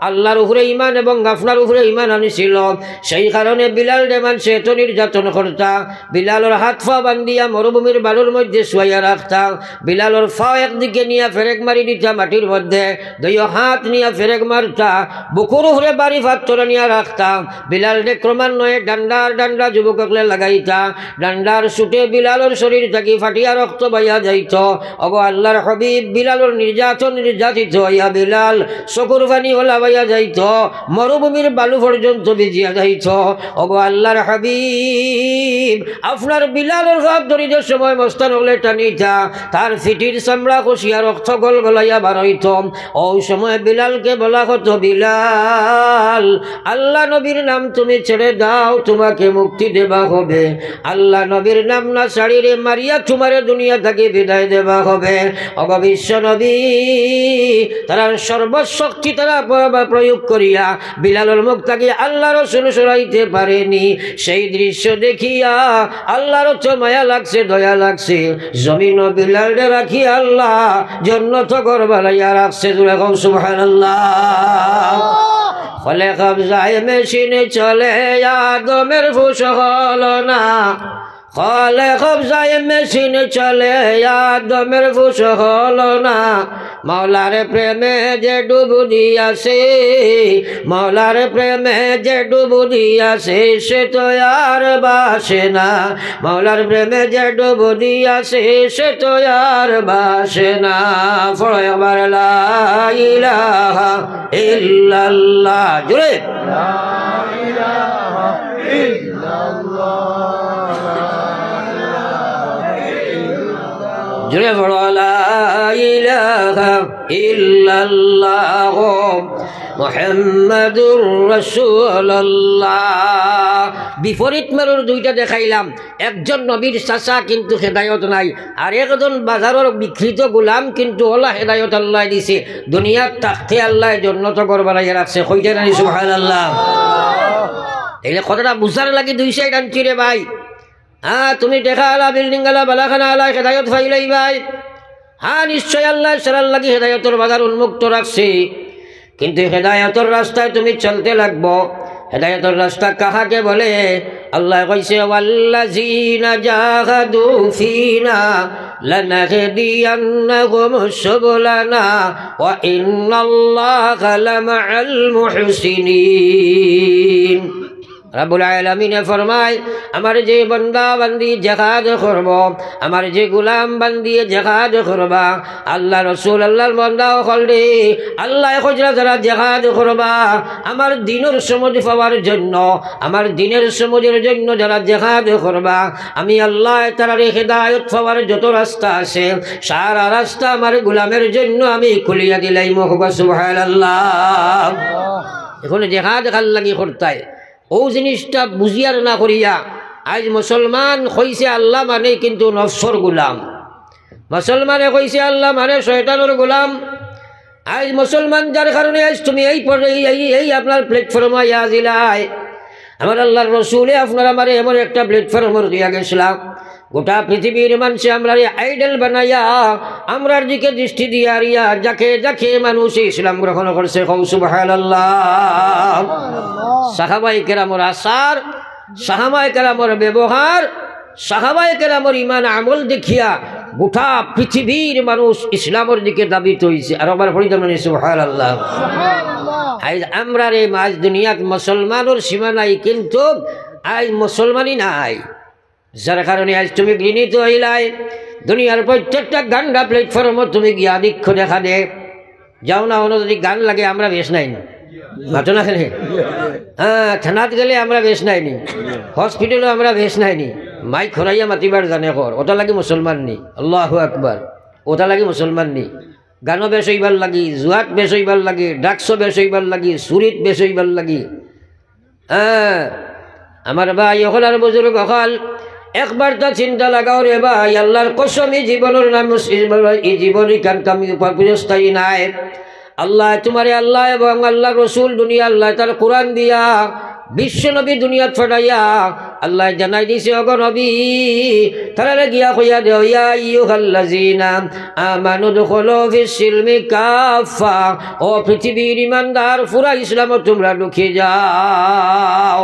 আল্লাহর উপরে ঈমান এবং আপনার উপরে ঈমান আনিছিল। সেই কারণে বিলাল দেমান সে এত নির্যাতন করতা, বিলালর হাত পা বান্ধিয়া মরুভূমির বালুর মধ্যে শুয়াইয়া রাখতা, বিলালর পা একদিকে নিয়ে ফেরেক মারি দিতা মাটির মধ্যে, 2 হাত নিয়ে ফেরেক মারতা, বুকুর উপরে বাড়ি পাথর নিয়ে রাখতা। বিলালকে ক্রমান্বয়ে ডান্ডার যুবকলে লাগাইতা, ডান্ডার ছুটে বিলালর শরীর থাকি ফাটিয়া রক্ত বাইয়া যাইত। অগো আল্লাহর হাবিব, বিলালর নির্যাতিত হইয়া বিলাল চকুর পানি হলা বাইয়া যাইত, মরুভূমির বালু পর্যন্ত ভিজিয়া যাইত। অগো আল্লাহর হাবিব, আপনার বিলালর ভাব ধরিতে সময় মস্তান হলে টানিতা, তার ফিটির চামড়া কষিয়া রক্ত গল গলাইয়া বারইত। ওই সময় বিলালকে বলা হতো, বিলাল, আল্লাহ নবীর নাম তুমি ছেড়ে দাও, তোমাকে মুক্তি দেবা হবে। আল্লাহ নবীর নাম না ছাড়িরে মারিয়া তোমারে দুনিয়া থেকে বিদায় দেবা হবে। অগবিশ্ব নবী তারা সর্বশক্তি তারা প্রয়োগ করিয়া বিলালের মুখ থেকে আল্লাহ রাসূল সরাইতে পারেনি। সেই দৃশ্য দেখিয়া আল্লাহর তো মায়া লাগছে, দয়া লাগছে, জমিন বিলালে রাখি আল্লাহ জান্নাত ঘর বানাইয়া রাখছে। সুবহানাল্লাহ। ফলে কবজায় মেশিনে চলে আদমের ফুস হলো না, ফলে কবজায় মেশিনে চলে আদমের ফুস হলো না। মৌলার প্রেমে যে ডুবু দিয়াছে, মৌলার প্রেমে যে ডুবু দিয়াছে, সে তো আর বাসে না। মৌলার প্রেমে যে ডুবু দিয়াছে, সে তো আর বাসে না। ফরবার লা ইলাহা ইল্লাল্লাহ, জুড়ে লা ইলাহা ইল্লাল্লাহ, জুড়ে বড় লা ইলাহা ইল্লাল্লাহ মুহাম্মাদুর রাসূলুল্লাহ। বিপরীত মেরুর 2টা দেখাইলাম, একজন নবীর চাচা কিন্তু হেদায়ত নাই, আর একজন বাজারের বিকৃত গোলাম কিন্তু ওলা হেদায়ত আল্লাহ দিছে। দুনিয়ার থাকতে আল্লাহ জান্নাত ঘর বানাইয়া রাখছে। কইতে নানি সুবহানাল্লাহ। তাইলে কথাটা বুঝার লাগি 2 সাইড আনছি রে ভাই। হ্যাঁ, তুমি দেখা আলা বিল্ডিং আলা বালাখানা আলা হেদায়ত পাইলাই ভাই। হ্যাঁ, নিশ্চয় আল্লাহ সারার লাগি হেদায়তের বাজার উন্মুক্ত রাখছে, কিন্তু হেদায়তের রাস্তায় তুমি চলতে লাগবো। হেদায়তের রাস্তা কাহাকে বলে? আল্লাহ কইছে, ওয়াল্লাযীনা জাহাদু ফীনা লানাহদিয়ান্নাহুম সুবুলানা ওয়া ইন্নাল্লাহা লামাআল মুহসিনিন। রব্বুল আলামিন ফরমায়, আমার যে বান্দা বান্দি জিহাদ করব, আমার যে গোলাম বান্দি জিহাদ করবা, আল্লাহ রাসূল আল্লাহর বান্দা হলরে আল্লাহ খোঁজরা যারা জিহাদ করবা, আমার দ্বীনের সমঝ পাওয়ার জন্য, আমার দ্বীনের সমঝের জন্য যারা জিহাদ করবা, আমি আল্লাহ তার হিদায়াত পাওয়ার যত রাস্তা আছে সারা রাস্তা আমার গোলামের জন্য আমি খুলিয়া দিলাই। সুবহানাল্লাহ। এখন জিহাদ কাল লাগি করতায় ও জিনিসটা বুঝিয়ার না করিয়া আজ মুসলমান কইছে আল্লাহ মানে কিন্তু নফসর গোলাম, মুসলমানে কইছে আল্লাহ মানে শয়তানের গোলাম। আজ মুসলমান যার কারণে আজ তুমি এই আপনার প্ল্যাটফর্মে আজিলাই, আমার আল্লাহর রসুলে আপনার আমার এমন একটা প্ল্যাটফর্মে দিয়া গেছিলাম, গোটা পৃথিবীর মানুষে আমরা আইডল বানাইয়া আমরার দিকে দৃষ্টি দিয়া রিয়া যাকে যাকে মানুষ ইসলাম গ্রহণ করছে। সুবহানাল্লাহ। সাহাবায়ে কেরামের আসার, সাহাবায়ে কেরামের ব্যবহার, সাহাবায়ে কেরামের ঈমান আমল দেখিয়া গোটা পৃথিবীর মানুষ ইসলামের দিকে দাবিত হইছে। আর আবার পড়ি তোমরা সুবহানাল্লাহ। আজ আমরা রে মাঝ দুনিয়াত মুসলমানের সীমা নাই, কিন্তু আজ মুসলমানই নাই, যার কারণে আজ তুমি ঘৃণিত হইলাই। দুনিয়ার প্রত্যেকটা গান্ডা প্ল্যাটফর্মে তুমি গিয়া দীক্ষ দেখা দে যাও না, অন্য যদি গান লাগে আমরা বেশ নাই মাতো না খেলে, হ্যাঁ থানাত গেলে আমরা বেশ নাইনি, হসপিটালও আমরা বেশ নাইনি, মাইক খরাইয়া মাতিবার জানে কর, ওটা লাগে মুসলমান নি। আল্লাহু আকবার। ওটা লাগে মুসলমান নি। গানও বেশ হইবার লাগি, জুয়াত বেশ হইবার লাগি, ড্রাগসও বেশ হইবার লাগি, সুরিত বেশ হইবার লাগি। হ্যাঁ আমার ভাই অকল আর বুজুর্গ অকল একবার তা চিন্তা লাগাও রে ভাই, আল্লাহর কসম এই জীবনের নাম এই জীবন কামি উপস্থায়ী নাই। আল্লাহ তোমারে আল্লাহ এবং আল্লাহ রসুল দুনিয়া আল্লাহ তার কোরআন দিয়া বিশ্ব নবী দুনিয়াত ফটাইয়া আল্লাহ জানাই দিছে, অগ নবী তারা গিয়া কইয়া দেও, ইয়া আইয়ুহাল্লাযিনা আমানু দুখুলু ফিস সিলমি কাফা, ও পৃথিবীর ইমানদার পুরা ইসলামত তোমরা ঢুকে যাও।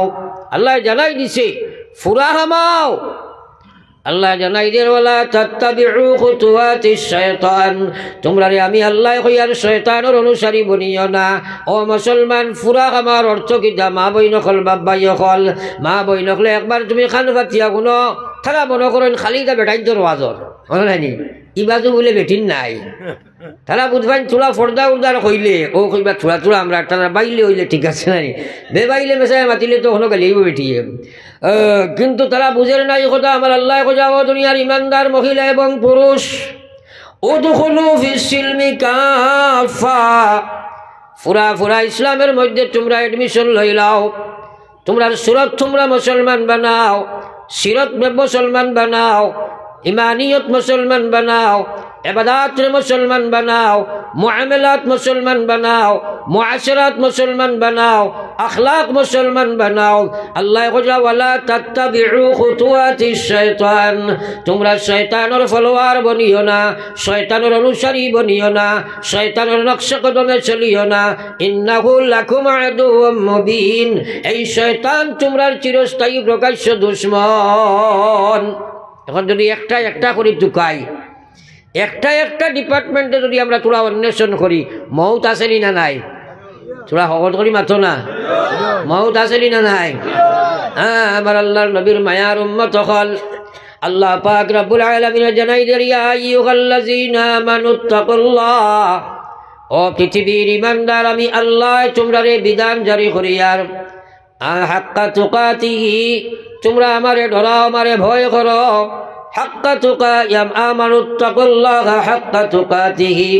আল্লাহ জানাই দিছে ফুরা হামাও। আল্লাহ জানাই দেন, ওয়ালা তাত্তাবিউ খুতুওয়াতিশ শায়তান, তোমরা রে আমি আল্লাহ কইয়ার শয়তানের অনুসারী বনিও না। ও মুসলমান, ফুরা আমার অর্থ কিতা? মা বইন হল বাব্বাই হল, মা বইন হলে একবার তুমি খান ফাতিয়া কোনো তারা মনে করেন খালি তা বেটাই তোর ওয়াজর মনে নাইনি ইবাজু বলে বেটিন নাই, তারা বুধবাই চূড়া ফর্দা উর্দার কইলে ও কইবা চূড়া চূড়া আমরা তারা বাইলে হইলে ঠিক আছে নাই, বেবাইলে মেশায় মাতিলে তো হলো গেলেই বেটিয়ে, কিন্তু তারা বুঝের নাই কথা। আমার আল্লাহ যাও দুনিয়ার ইমানদার মহিলা এবং পুরুষ, উদখুলু ফিস সিলমি কাফা, ফুরা ফুরা ইসলামের মধ্যে তোমরা এডমিশন লইলাও, তোমরা সুরত তোমরা মুসলমান বানাও, সিরত মুসলমান বানাও, ইমানিয়ত মুসলমান বানাও, ইবাদত মুসলমান বানাও, মুআমালাত মুসলমান বানাও, মুআশারাত মুসলমান বানাও, আখলাক মুসলমান বানাও। আল্লাহ কইলা ওয়ালা তাত্তাবিউ খুতুওয়াতিশ শায়তান, তোমরা শয়তানের ফলোয়ার বনিও না, শয়তানের অনুসারী বনিও না, শয়তানের নকশা কদমে চলিও না। ইন্নাহু লাকুম আদুউম মুবিন, এই শয়তান তোমরা চিরস্থায়ী প্রকাশ্য দুশমন। এখন যদি একটা একটা করে টুকাই, একটা একটা ডিপার্টমেন্টে যদি আমরা তোরা অন্বেষণ করি, মৌত আসেনি না নাই? তোরা হকত করি মাথো না, মৌত আসেনি না নাই? হ্যাঁ, আমার আল্লাহর নবীর মায়ার উম্মত হল আল্লাহ পাক রব্বুল আলামিন জানাই দেন, ইয়া আইয়ুহাল্লাযীনা আমানুত্তাকুল্লাহ, ও পৃথিবীর ইমানদার আমি আল্লাহ তোমরা রে বিধান জারি করিয়ার হাক্কা তুকাতিহি, তোমরা আমারে ডরাও, আমারে ভয় করো। হাক্কা তুকায়াম আমানুত্তাকুল্লাহ হাক্কা তুকাতিহি,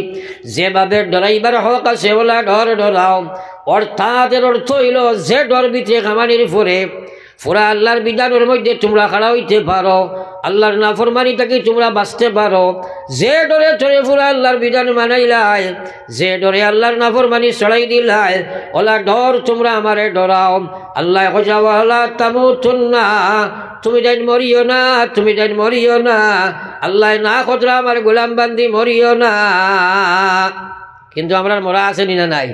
যেভাবে ডরাইবার হক আছে ওলা ডর ডরাও। অর্থাৎ এর অর্থ হইল যে ডর ভিতরে খামানির পরে পুরা আল্লাহর বিধানের মধ্যে তোমরা খাড়া হইতে পারো, আল্লাহর নাফরমানি থেকে তোমরা বাঁচতে পারো। যে ডরে চড়ে পুরা আল্লাহর বিধান মানাইলাই, যে ডরে আল্লাহর নাফরমানি চড়াই দিলাই, ওলা ডর তোমরা আমারে ডরাও। আল্লাহ ওয়ালা তামুতুন্না, তুমি যাই মরিও না, তুমি যাই মরিও না। আল্লাহ না কতরা আমার গোলাম বান্দি মরিও না। কিন্তু আমরা মরা আসেনি না নাই?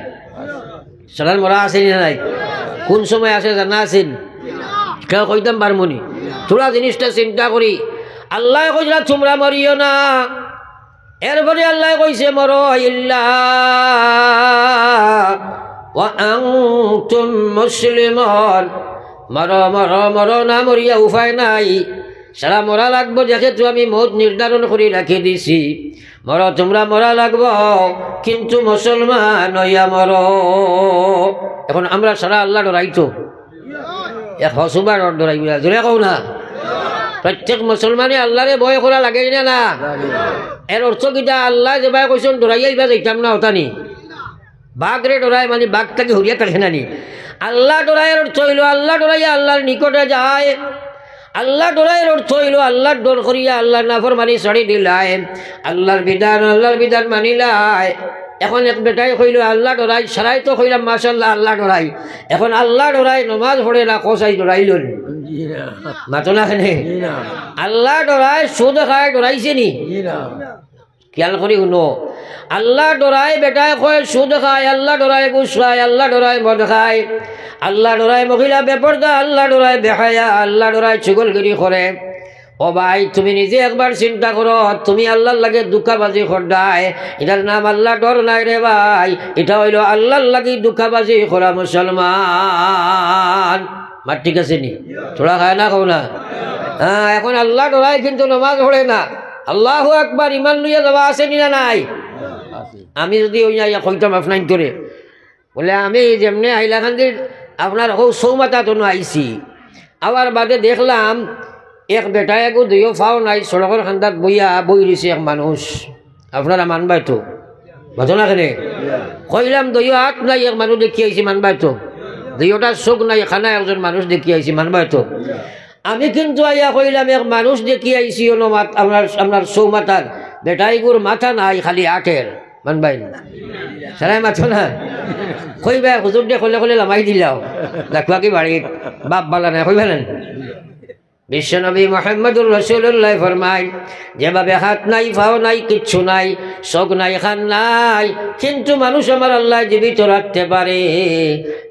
সলার মরা আসেনি না নাই? কোন সময় আসে জানা আছেন? কেউ কইতাম পারমনি? তোরা জিনিসটা চিন্তা করি আল্লাহ কইরা তোমরা মরিও না, এরপরে আল্লাহ কইছে মর ইল্লা ওয়া আনতুম মুসলিমুন, মর মর মর না মরিয়া উপায় নাই, সারা মরা লাগবো, যেহেতু আমি মত নির্ধারণ করে রাখি দিছি, মর তোমরা মরা লাগবো, কিন্তু মুসলমান হইয়া মর। এখন আমরা সারা আল্লাহ ডরাইতো এক হসুবার ডরাইব জোরে কও না, প্রত্যেক মুসলমানে আল্লাহরে ভয় করা লাগে না না? এর অর্থ কিটা আল্লাহ যে ভাই কইছেন ডরাইয়া যাইতাম না ওটানি, বাঘরে ডরাই মানে বাঘ তাকে হরিয়া থাকে নানি। আল্লাহ ডরাইয়ের অর্থ হইল আল্লাহ ডরাইয়া আল্লাহর নিকটে যায়, আল্লাহ ডরাইয়ের অর্থ হইল আল্লাহর ডর করিয়া আল্লাহর নাফরমানি ছাড়ি দিলাই, আল্লাহর বিধান মানিলাই। এখন এক বেটাই কইল আল্লাহ ডরাই, সারাই তো কইলাম মাশাআল্লাহ আল্লাহ ডরাই, এখন আল্লাহ ডরাই নমাজ পড়ে না, কসাই ডরাইল মাতো না কেনে? আল্লাহ ডরাই সুদ খায় ডরাইছে নি? খেয়াল করি শুনো, আল্লাহ ডরাই বেটায় কয় সুদ খায়, আল্লাহ ডরাই ঘুষ খায়, আল্লাহ ডরাই মদ খায়, আল্লাহ ডরাই মহিলা বেপরদা, আল্লাহ ডরাই বেহায়া, আল্লাহ ডরাই চুগলগিরি করে। ও ভাই তুমি নিজে একবার চিন্তা করো, তুমি আল্লাহর লাগে দুঃখাবাজি করদায়, এটার নাম আল্লাহ ডর নাই রে ভাই, এটা হইল আল্লাহর লাগি দুঃখাবাজি করা মুসলমান। মার ঠিক আছে নি? থোড়া খায় না কও না? হ্যাঁ, এখন আল্লাহ ডরাই কিন্তু নমাজ পড়ে না। আল্লাহু আকবার ইমান লইয়া যাওয়া আছে না নাই? আমি যদি ওই কইতাম আপনার করে বলে আমি যেমনি হাইলাকান্দির আপনার চৌমাতা তো আইছি, আবার বাদে দেখলাম এক বেটায় একো দুইও ফাও নাই, সড়কের খান্দাত বই রয়েছে এক মানুষ, আপনারা মানবাই তো ঘটনা কেনে? কইলাম দুইও হাত নাই, এক মানুষ দেখি আইছি মানবাই তো, দুইটা চোখ নাই, খানা একজন মানুষ দেখি আইছি মানবাই তো। আমি কিন্তু আইয়া কইলাম এক মানুষ দেখি আইছি আপনার চৌমাতার, বেটাইগুর মাথা নাই, খালি আটের, মানবাই সারাই মাথা না? কইবা হুজুর দিয়ে কলে কলে লামাই দিলাও দেখবা কি বাড়ির বাপ বালা নাই, কইবা না? বিশ্বনবী মুহাম্মদুর রাসূলুল্লাহ ফরমায়, যেভাবে হাত নাই, পাও নাই, কিচ্ছু নাই, চোখ নাই, কান নাই, কিন্তু মানুষ আমার আল্লাহ জীবিত রাখতে পারে,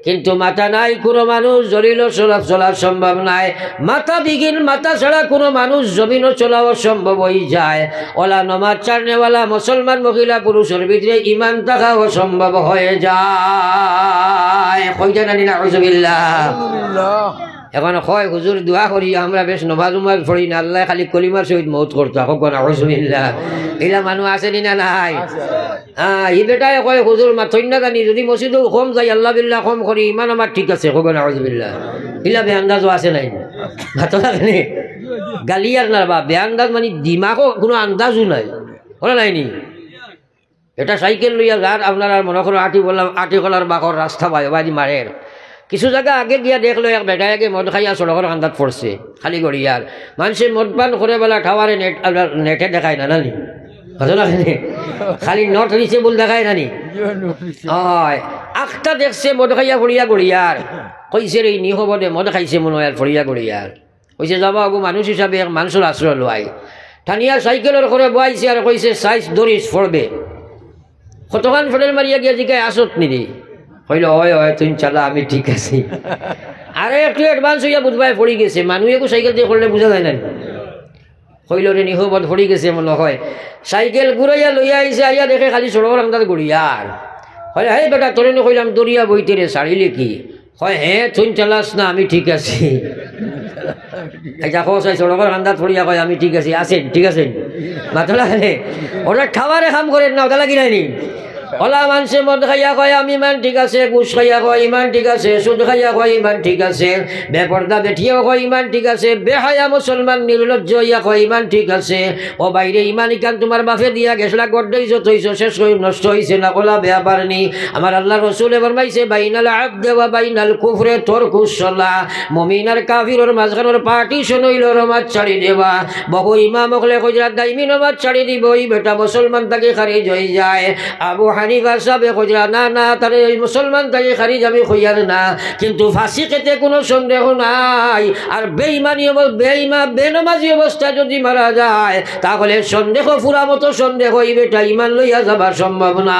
কিন্তু মাথা নাই কোনো মানুষ জলিল চলা সম্ভব নাই, মাথা বিহীন, মাথা ছাড়া কোনো মানুষ জমিনও চলাও সম্ভব হয়ে যায়। ওলা নমাজ ছাড়নেওয়ালা মুসলমান মহিলা পুরুষের ভিতরে ইমান থাকাও সম্ভব হয়ে যায়। কইটা নানি না আউযুবিল্লাহ। এখন কয় হুজুর দোয়া করি আমরা বেশ নমাজ উমাজ পড়ি না, আল্লাহ খালি কলিমার সহিত মৌত করতো, এখন আউযুবিল্লাহ। এলা মানুষ আছে নি না নাই? ই বেটাই কয় হুজুর মাথই না জানি, যদি মসজিদও কম যাই আল্লাহ বিল্লাহ কম করি, ইমান আমার ঠিক আছে, কখন আউযুবিল্লাহ। ইলা বেআন্দাজও আছে নাই? ভাত লাগেনি গালি আর না বা বেআন্দাজ মানে দিমাগও কোনো আন্দাজও নাই, বলে নাইনি? এটা সাইকেল লইয়া যার আপনার আর মনে করো আটি কলার বাঘর রাস্তা বাজি মারের, কিছু জায়গা আগে গিয়া দেখলো এক বেটায় আগে মদ খাইয়া সড়কের কান্দাত পড়ছে, খালি গড়িয়ার মানুষে মদ পান করে বেলা টাওয়ারে নেটে দেখায় না নানি, খালি নট নিচে বল দেখায় নানি? হয় আখটা দেখছে মদ খাইয়া ফড়িয়া গড়িয়ার, কইছে রে নি হব দে মদ খাইছে মনে হয় ফড়িয়া গড়িয়ার, কইছে যাবা আগু মানুষ হিসাবে এক মানুষের আশ্রয় লোয়াই, ঠানিয়া সাইকেলের করে বয়াইছে আর কইছে সাইজ দরিস ফড়বে, কতখান ফেডেল মারিয়া গিয়া জিগায় আসত নিদি, কইল হয় হয় তুই চালা আমি ঠিক আছি, আরে একটু অ্যাডভান্স হইয়া বুধবাই পড়ি গেছে, মানুষেও সাইকেল দিয়ে করলে বোঝা যায় না, কইল রে নিহবত পড়ি গেছে মনে হয়, সাইকেল ঘুরাইয়া লইয়া আইসে, আইয়া দেখে খালি সড়কের আন্দাজ গড়িয়ার, হয় হে বেটা তোরে কইলাম দরিয়া বইতে রে ছাড়িলে কি, হয় হ্যাঁ তুই চালাস না আমি ঠিক আছি, এটা কসাই সড়কের আন্দাজ পড়িয়া কয় আমি ঠিক আছি, আছেন ঠিক আছেন মাথা লাগে ওরা খাবারে কাম করেন না, ওটা লাগি নাইনি? ওলা মানুষে মদ খাইয়া কয় আমি ইমান ঠিক আছে, ঘুষ খাইয়া কয় ইমান ঠিক আছে, সুদ খাইয়া কয় ইমান ঠিক আছে, বেপর্দা বেঠিয়াও কয় ইমান ঠিক আছে, বেহায়া মুসলমান নির্লজ্জ হইয়া কয় ইমান ঠিক আছে। ও বাইরে ইমান ইকান তোমার বাপে দিয়া গেছলা গড্ডাইছ থইছ শেষ হয়ে নষ্ট হয়েছে না, ওলা বেয়া পারনি। আমার আল্লাহ রসুলে ফরমাইছে বাইনাল আবদে ওয়া বাইনাল কুফরে তরকুস সালাহ, মুমিন আর কাফিরের মাঝখানের পার্টিশন হইল নমাজ ছাড়ি দেওয়া। বহু ইমাম হলে কইরা দাইমি নমাজ ছাড়ি দিব, এই বেটা মুসলমান তাকে খারিজ হয়ে যায়। আবু হানিফা সাহেব কইরা না না তারে মুসলমান তাকে খারিজ আমি কইয়ার না, কিন্তু ফাসিকেতে কোনো সন্দেহ নাই। আর বেনমাজি অবস্থা যদি মারা যায় তাহলে সন্দেহ পুরা মতো সন্দেহ, এই বেটা ইমান লইয়া যাবার সম্ভব না।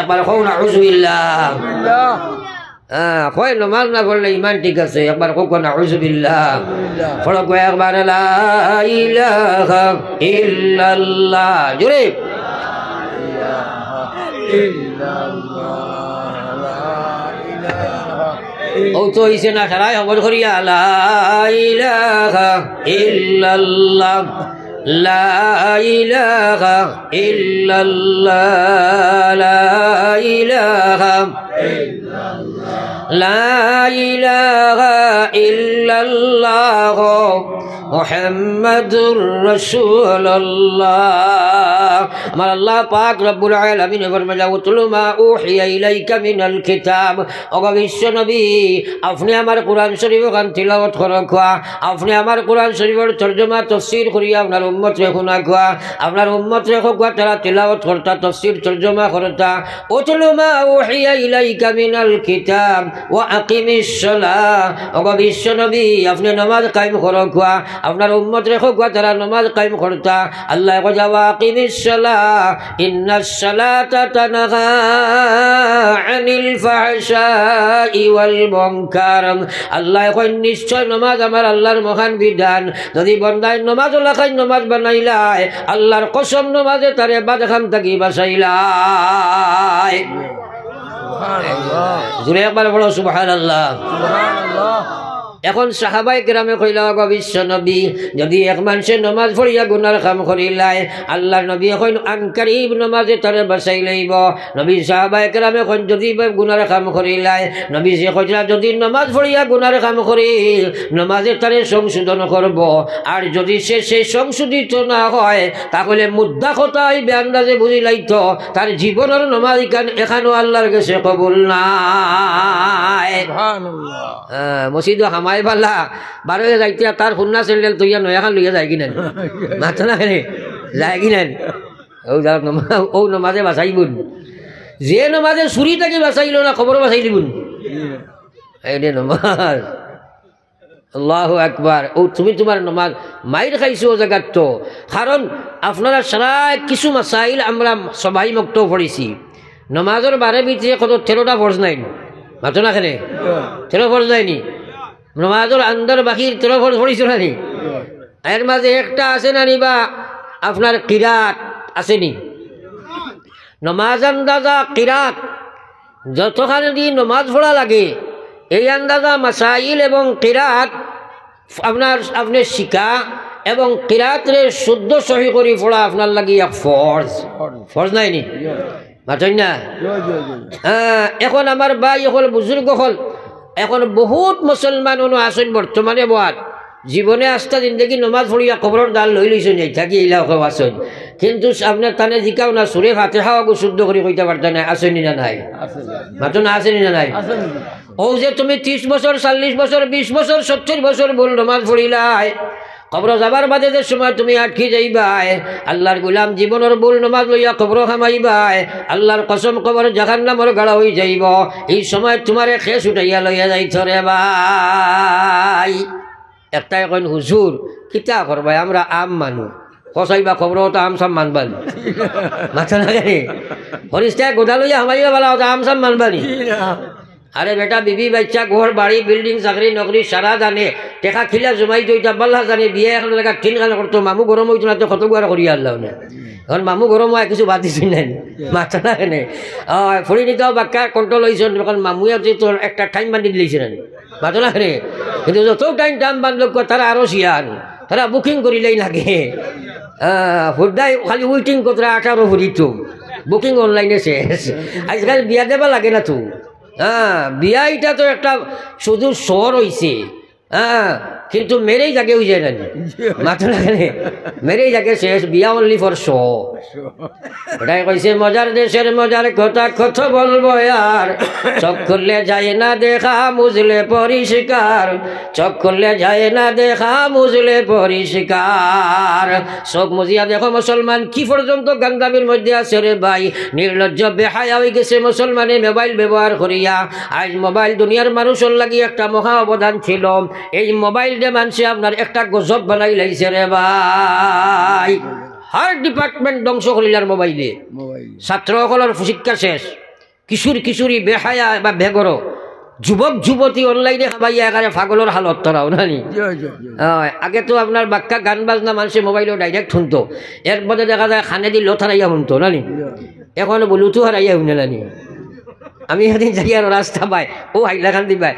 এবার কও না আউযুবিল্লাহ। কয় নমাজ না পড়লে ইমান ঠিক আছে একবার কোক নাউযুবিল্লাহ পড়ো কয় একবার লা ইলাহা ইল্লাল্লাহ জোরে ও তো ইসে না সারাই খবর করিয়া লা ইলাহা ইল্লাল্লাহ লা ইলাহা ইল্লাল্লাহ লা ইলাহা লা ইলাহা ইল্লাল্লাহ মুহাম্মাদুর রাসূলুল্লাহ। আমার আল্লাহ পাক রব্বুল আলামিন ফরমায়া উতলু মা উহিয়া ইলাইকা মিনাল কিতাব। ও বিশ্ব নবী আপনি আমার কোরআন শরীফ খান তিলাওয়াত করা, আপনি আমার কোরআন শরীফের তরজমা তাফসীর করিয়া আপনার উম্মত রে শোনা কোয়া, আপনার উম্মত রে কোয়া তারা তিলাওয়াত করতা তাফসীর তরজমা করতা। উতলু মা উহিয়া ইলাইকা মিনাল কিতাব ওয়া আকিমিস সালাহ। ও বিশ্ব নবী আপনি নামাজ কায়েম করো কোয়া, আপনার উম্মত রে কোয়া তারা নামাজ কায়েম করতা। আল্লাহ কয় ওয়া আকিমিস সালাহ ইন্নাস সালাতা তানহা আনিল ফাহশাই ওয়াল মুনকার। আল্লাহ কয় নিশ্চয় নামাজ আমার আল্লাহর মহান বিধান, যদি বান্দায় নামাজ লাখাই নামাজ বানাইলাই আল্লাহর কসম নামাজে তারে বাদখান থাকি বাঁচাইলাই। জুড়ে একবার বলো সুবহানাল্লাহ। এখন সাহাবাই কেরামে কইলা গো বিশ্ব নবী যদি এক মানুষে নমাজ পড়িয়া গুনার কাম করিলাই আল্লাহর নবী এখন আনকারিব নমাজে তারে বাঁচাই লইব। নবী সাহাবাই কেরামে কইন যদি গুনার কাম করিলাই নবী সে কইলা যদি নমাজ পড়িয়া গুনার কাম করি নমাজে তারে সংশোধন করব, আর যদি সে সেই সংশোধিত না হয় তাহলে মুদ্দা কথা এই বেআন্দাজে বুঝিলাইতো তার জীবনের নমাজ এখানো আল্লাহর কাছে কবুল নাই। মসজিদ হামাই পাল্লা বারো যাইতে তার খুন্না চেন্ডেল তৈয়া নয়াখান লইয়া যায় কিনা মাথা না খেলে যায় কিনা ও নমাজে বাঁচাইবুন, যে নমাজে চুরি থাকি বাঁচাইল না খবর বাঁচাই দিবুন এই নমাজ। আল্লাহু আকবার। ও তুমি তোমার নমাজ মাইর খাইছো ও জায়গার তো, কারণ আপনারা সারা কিছু মাসাইল আমরা সবাই মুক্ত পড়েছি। নমাজের বারে ভিতরে কত 13টা ফরজ নাই মাথা না খেলে 13 ফরজ নাইনি। নমাজের আন্দার বাকি 13 ফরজ পড়িছো না নি? এর মাঝে একটা আছে না নি বা আপনার কিরাত আসেনি? নমাজ আন্দাজা কিরাত যতখানি দিন নমাজ পড়া লাগে এই আন্দাজা মাসাইল এবং কিরাত আপনি শিখা এবং কিরাতরে শুদ্ধ সহি করি পড়া আপনার লাগি এক ফরজ। ফরজ নাইনি মাথেন না? এখন আমার ভাই হল বুজুর্গ হল, এখন বহুত মুসলমান আসেন বর্তমানে বাদ জীবনে আস্থা জিন্দগি নমাজ পড়িয়া খবরের দাল লই লইছেন থাকি এইলাও আসেন, কিন্তু আপনার তানে জিকাও না সুরে হাতে খাওয়া শুদ্ধ করে কইতে পারত না। আসেনি না নাই? মাত্র না আসেনি না নাই? ও যে তুমি 30 বছর 40 বছর 20 বছর 70 বছর ভুল নমাজ পড়িলাই কবর যাবার বাদে যে সময় তুমি আটকি যাইবাই আল্লাহর গোলাম জীবনের ভুল নমাজ লইয়া কবর খামাইবাই আল্লাহর কসম কবর জাহান্নামের গাড়া হয়ে যাইব। এই সময় তোমারে খেস উঠাইয়া লইয়া যাইছ রে ভাই। একটাই কইন হুজুর কিতা করবাই আমরা আম মানুষ কসাইবা খবর তো আম সাম মানবান মাথা না জানি হরিষ্ঠায় গোদা লইয়া হামাইবা বলা হতো আম সাম মানবানি। আরে বেটা বিবি বাচ্চা ঘর বাড়ি বিল্ডিং চাকরি নকরি সারা জানে টেকা খিলা জমাই দইটা বাল্লা জানে বিয়ে এখন জায়গা ঠিক কানে করতো মামু গরম হইতো না তো কত গুয়ার করি আল্লাহ না এখন মামু গরম হয় কিছু বাদ দিছি নাই মাথা না কেনে ফুড়ি নিতেও বাক্কা কন্ট্রোল হয়েছে এখন মামুয়া তোর একটা টাইম বান্ধি দিয়েছে না মাথা না কেনে, কিন্তু যত টাইম বান্ধব তারা আরো শিয়ান তারা বুকিং করিলেই লাগে ফুডাই খালি উইটিং কতরা 18 ফুড়িত বুকিং অনলাইনে শেষ। আজকাল বিয়া দেবা লাগে না তো বিয়া এটা তো একটা শুধু শহর হয়েছে কিন্তু মেরেই জাগে হয়ে যায় না মাথা লাগে মেরেই জাগে শেষ বিয়া অনলি ফর শো। ওটাই কইছে মজার দেশের মজার কথা কত বলবো আর চোখ খুললে যায় না দেখা মুজলে পরিষ্কার, চোখ খুললে যায় না দেখা মুজলে পরিষ্কার। চোখ মুজিয়া দেখো মুসলমান কি পর্যন্ত গান্দামির মধ্যে আছে রে ভাই। নির্লজ্জ বেহায়া হয়ে গেছে মুসলমানে মোবাইল ব্যবহার করিয়া। আজ মোবাইল দুনিয়ার মানুষের লাগি একটা মহা অবদান ছিল। এই মোবাইল দিয়ে মানুষে আপনার একটা গজব বানাই লাইছে রে ভাই। হার ডিপার্টমেন্ট ধ্বংস করিলার মোবাইলে, ছাত্রসকলের শিক্ষা শেষ, কিশোরী বেহায়া বা বেগর যুবক যুবতী অনলাইনে খাবাইয়া এখানে পাগলের হালত তরাও নানি। আগে তো আপনার বাক্কা গান বাজনা মানুষে মোবাইলে ডাইরেক্ট শুনতো, এরপরে দেখা যায় খানে দি লত হারাইয়া শুনতো নানি, এখন ব্লুটুথ হারাইয়া শুনে নানি। আমি এদিন যাই আর রাস্তা পাই ও হাইলাখান দি পাই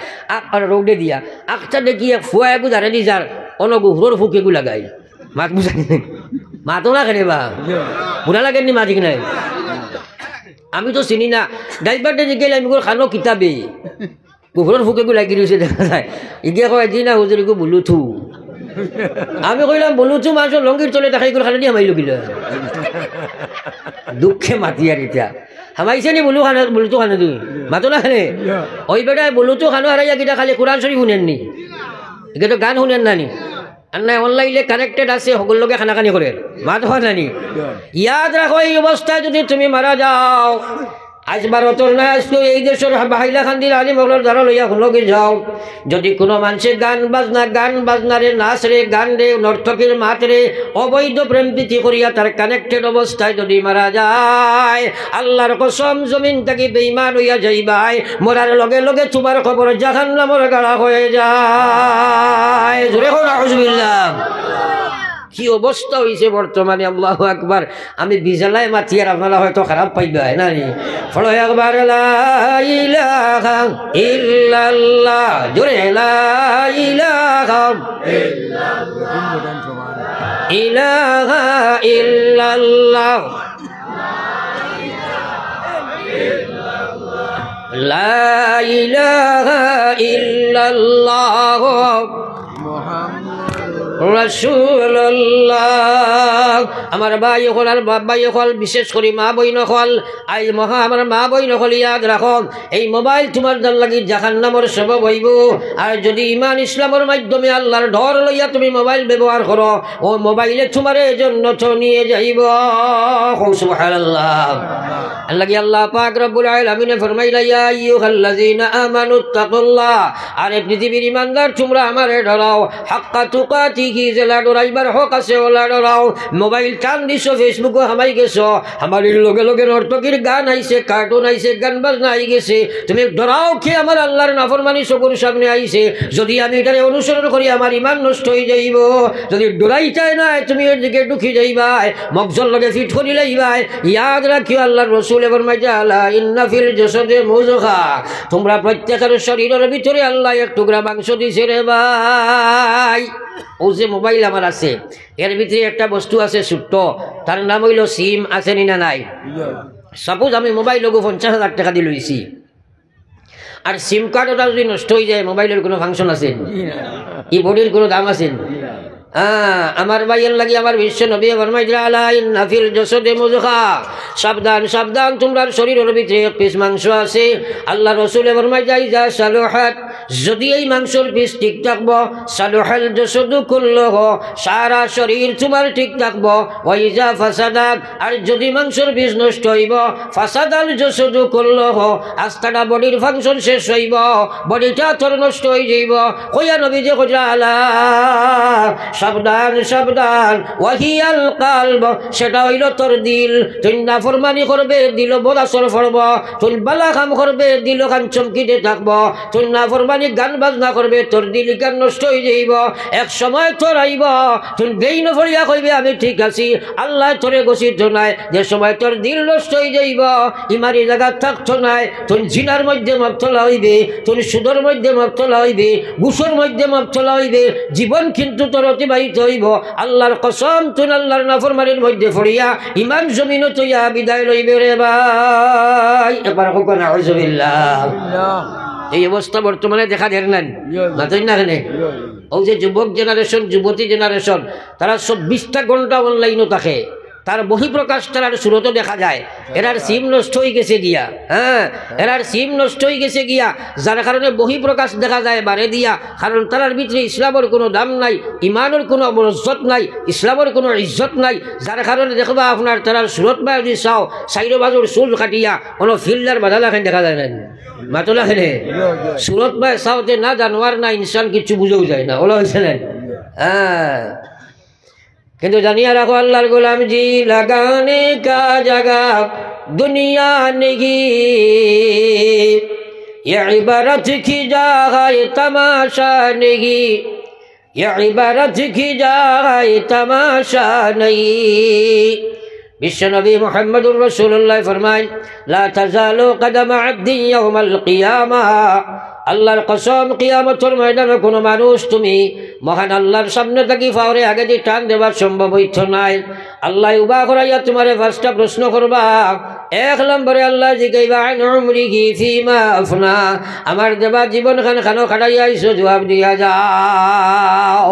আর রৌডে দিয়া আখটা দেখি ফুয়া একু দাঁড়ে দি যার অনগু হুরোর ফুক এগু লাগাই মাত বুঝাই মাতো না খেলে বা বুড়া লাগেননি মাতিক নাই। আমি তো চিনি না ড্রাইভারটা যে গেলে আমি খানো কিতাবে গুহরের ফুকে লাগি রয়েছে দেখা যায়। ইগে কয় দিন না হুজুর এগু ব্লুটুথ। আমি কইলাম ব্লুটুথ মানুষের লঙ্গির চলে দেখা এগুলো খানে দিয়ে হামাইল গিলা দুঃখে মাতি আর এটা হামাইছে নি ব্লুটুথ খানে তুই মাতো না খানে ওই বেটায় ব্লুটুথ খানো হারাইয়া কিটা খালি কোরআন শরীফ শুনেননি, এগে তো গান শুনেন নানি আর নাই অনলাইনে কানেক্টেড আছে সকল লোকে খানাখানি করে মাত হয় নানি। ইয়াদ রাখো এই অবস্থায় যদি তুমি মারা যাও আসবার অতর না আসতো এই দেশের বাহিলা খান্দির আলী মগলের দ্বারা লইয়া লগে যাও, যদি কোনো মানুষের গান বাজনা রে নাচ রে গান রে নর্তকীর মাত রে অবৈধ প্রেম প্রীতি করিয়া তার কানেক্টেড অবস্থায় যদি মারা যায় আল্লাহর কসম জমিন থেকে বেঈমান হইয়া যাইবাই, মরার লগে লগে তোমার খবর জাহান্নামের গাড়া হয়ে যায়। জোরে হোক নাউজুবিল্লাহ। কি অবস্থা হয়েছে বর্তমানে, আল্লাহু আকবার। আমি বিজালায় মাতি আর আপনারা হয়তো খারাপ পাইবে না ফলো একবার লা ইলাহা ইল্লাল্লাহ জোরে লা ইলাহা ইলাহা ইল্লাল্লাহ লা ইলাহা ইল্লাল্লাহ রাসূলুল্লাহ। আমার ভাই হল আর বাবাই হল বিশেষ করে মা বইন হল আই মহা আমার মা বইন হল ইয়াদ রাখো এই মোবাইল তোমার দল লাগি জাহান্নামের সবব হইব। আর যদি ইমান ইসলামের মাধ্যমে আল্লাহর ডর লইয়া তুমি মোবাইল ব্যবহার করো ও মোবাইলে তোমার জন্য তো নিয়ে যাইব। সুবহানাল্লাহ। আল্লাহ পাক রব্বুল আলামিন ফরমাইলা ইয়া আইয়ুহাল্লাযীনা আমানুত্তাকুল্লাহ, আরে পৃথিবীর ইমানদার তোমরা আমারে ডরাও, হাক্কা তুকাতিহি যেলা ডরাইবার হক আছে ওলা ডরাও। মোবাইল টান দিছো, ফেসবুকে হামাই গেছো, আমার লগে লগে নর্তকীর গান আইছে, কার্টুন আইছে, গান বাজনা আই গেছে, তুমি ডরাও কি আমার আল্লাহর নাফরমানি চকুর সামনে আইছে, যদি আমি এটারে অনুসরণ করি আমার ইমান নষ্ট হয়ে যাইব। যদি ডরাই চায় না তুমি এর দিকে ঢুকি যাইবাই, মগজল লগে ফিট করি লাইবাই। ইয়াদ রাখিও আল্লাহর রাসূল ফরমাইছে আলা ইন্না ফিল জাসাদে মুযগা, তোমরা প্রত্যেকের শরীরের ভিতরে আল্লাহ এক টুকরা মাংস দিয়েছে রে ভাই। ও যে মোবাইল আমার আছে এর ভিতরে একটা বস্তু আছে ছোট্ট, তার নাম হইল সিম। আছে নি না নাই? সাপোজ আমি মোবাইল লগো 50,000 টাকা দিয়ে লইছি, আর সিম কার্ড ওটা যদি নষ্ট হয়ে যায় মোবাইলের কোনো ফাংশন আছে? ই বডির কোনো দাম আছে? আমার ভাইয়ের লাগি আমার বিশ্ব নবী ফরমাইছে আলা ইন্না ফিল জাসাদে মুযগা, সাবধান সাবধান তোমরা শরীরের ভিতরে এক পিস মাংস আছে। আল্লাহ রাসূল ফরমাইছে ইজা সালুহাত, যদি এই মাংসের পিস ঠিক থাকবো, সালুহাল জাসাদু কুল্লুহু, সারা শরীর তোমার ঠিক থাকবো। ওয়া ইজা ফাসাদাত, আর যদি মাংসের পিস নষ্ট হইব, ফাসাদাল জাসাদু কুল্লুহু, আস্তাটা বডির ফাংশন শেষ হইব, বডিটা তোর নষ্ট হয়ে যাইব। কইয়া নবী যে কইরা আলা সাবধান সাবধান, ওয়াহিয়াল কালব, সেটা হইল তোর দিল। তুই নাফরমানি করবে দিল বদাসর ফরব, তুই বালা কাম করবে দিল কান চমকিতে থাকব, তুই নাফরমানি গান বাজনা করবে তোর দিল গান নষ্ট হয়ে যাইব। এক সময় তোর আইব তুই গেই নফরিয়া কইবে আমি ঠিক আছি, আল্লাহ তোরে গছিত নাই। যে সময় তোর দিল নষ্ট হয়ে যাইব, ইমারি জায়গা থাকতো নাই, তুই জিনার মধ্যে মবতলা হইবে, তুই সুদর মধ্যে মবতলা হইবে, ঘুষের মধ্যে মবতলা হইবে, জীবন কিন্তু তোর অতিবাহিত হইব। আল্লাহর কসম তুই আল্লাহর নাফরমানির মধ্যে পড়িয়া ইমান জমিন তৈয়া বিদায় লইবে রে ভাই। এবার হোক নাউজুবিল্লাহ। এই অবস্থা বর্তমানে দেখা দেয় না না। ও যে যুবক জেনারেশন যুবতী জেনারেশন তারা 24টা ঘন্টা অনলাইনও থাকে, তার বহিঃপ্রকাশ তার সুরতও দেখা যায়। এরার সিম নষ্ট হয়ে গেছে গিয়া, এরার সিম নষ্ট হয়ে গেছে গিয়া, যার কারণে বহিঃপ্রকাশ দেখা যায় বারে দিয়া। কারণ তার ভিতরে ইসলামের কোনো দাম নাই, ইমানের কোনো ইজ্জত নাই, ইসলামের কোনো ইজ্জত নাই। যার কারণে দেখবা আপনার তার সুরত বা যদি চাও সাইরো বাজুর চুল কাটিয়া কোনো ফিল্ডার বাধালাখান দেখা যায় না, মাতলাখানে সুরত বা চাওতে না জানোয়ার না ইনসান কিছু বুঝেও যায় না, ওলা হয়েছে না। কিন্তু জানিয়া রাখো আল্লাহর গোলাম জি লাগানে কা জাগা দুনিয়া নেহি, ये इबारत की जाए तमाशा नहीं, ये इबारत की जाए तमाशा नहीं। विश्वनबी मुहम्मदुर रसूलुल्लाह फरमाएं, ला तज़ालु कदम अब्दी यौमल क़ियामा, আল্লাহর কসম কিয়ামতের ময়দানে কোনো মানুষ তুমি মহান আল্লাহর সামনে থাকি ফাওরে আগে দিয়ে টান দেবার সম্ভব হইত নাই। আল্লাহ উবা করাইয়া তোমারে পাঁচটা প্রশ্ন করবা। এক নম্বরে আল্লাহ জিজ্ঞাসা আন উমরিহি ফিমা আফনা, আমার দেবা জীবন খানো খাটাইয়া আইছো, জবাব দিয়া যাও।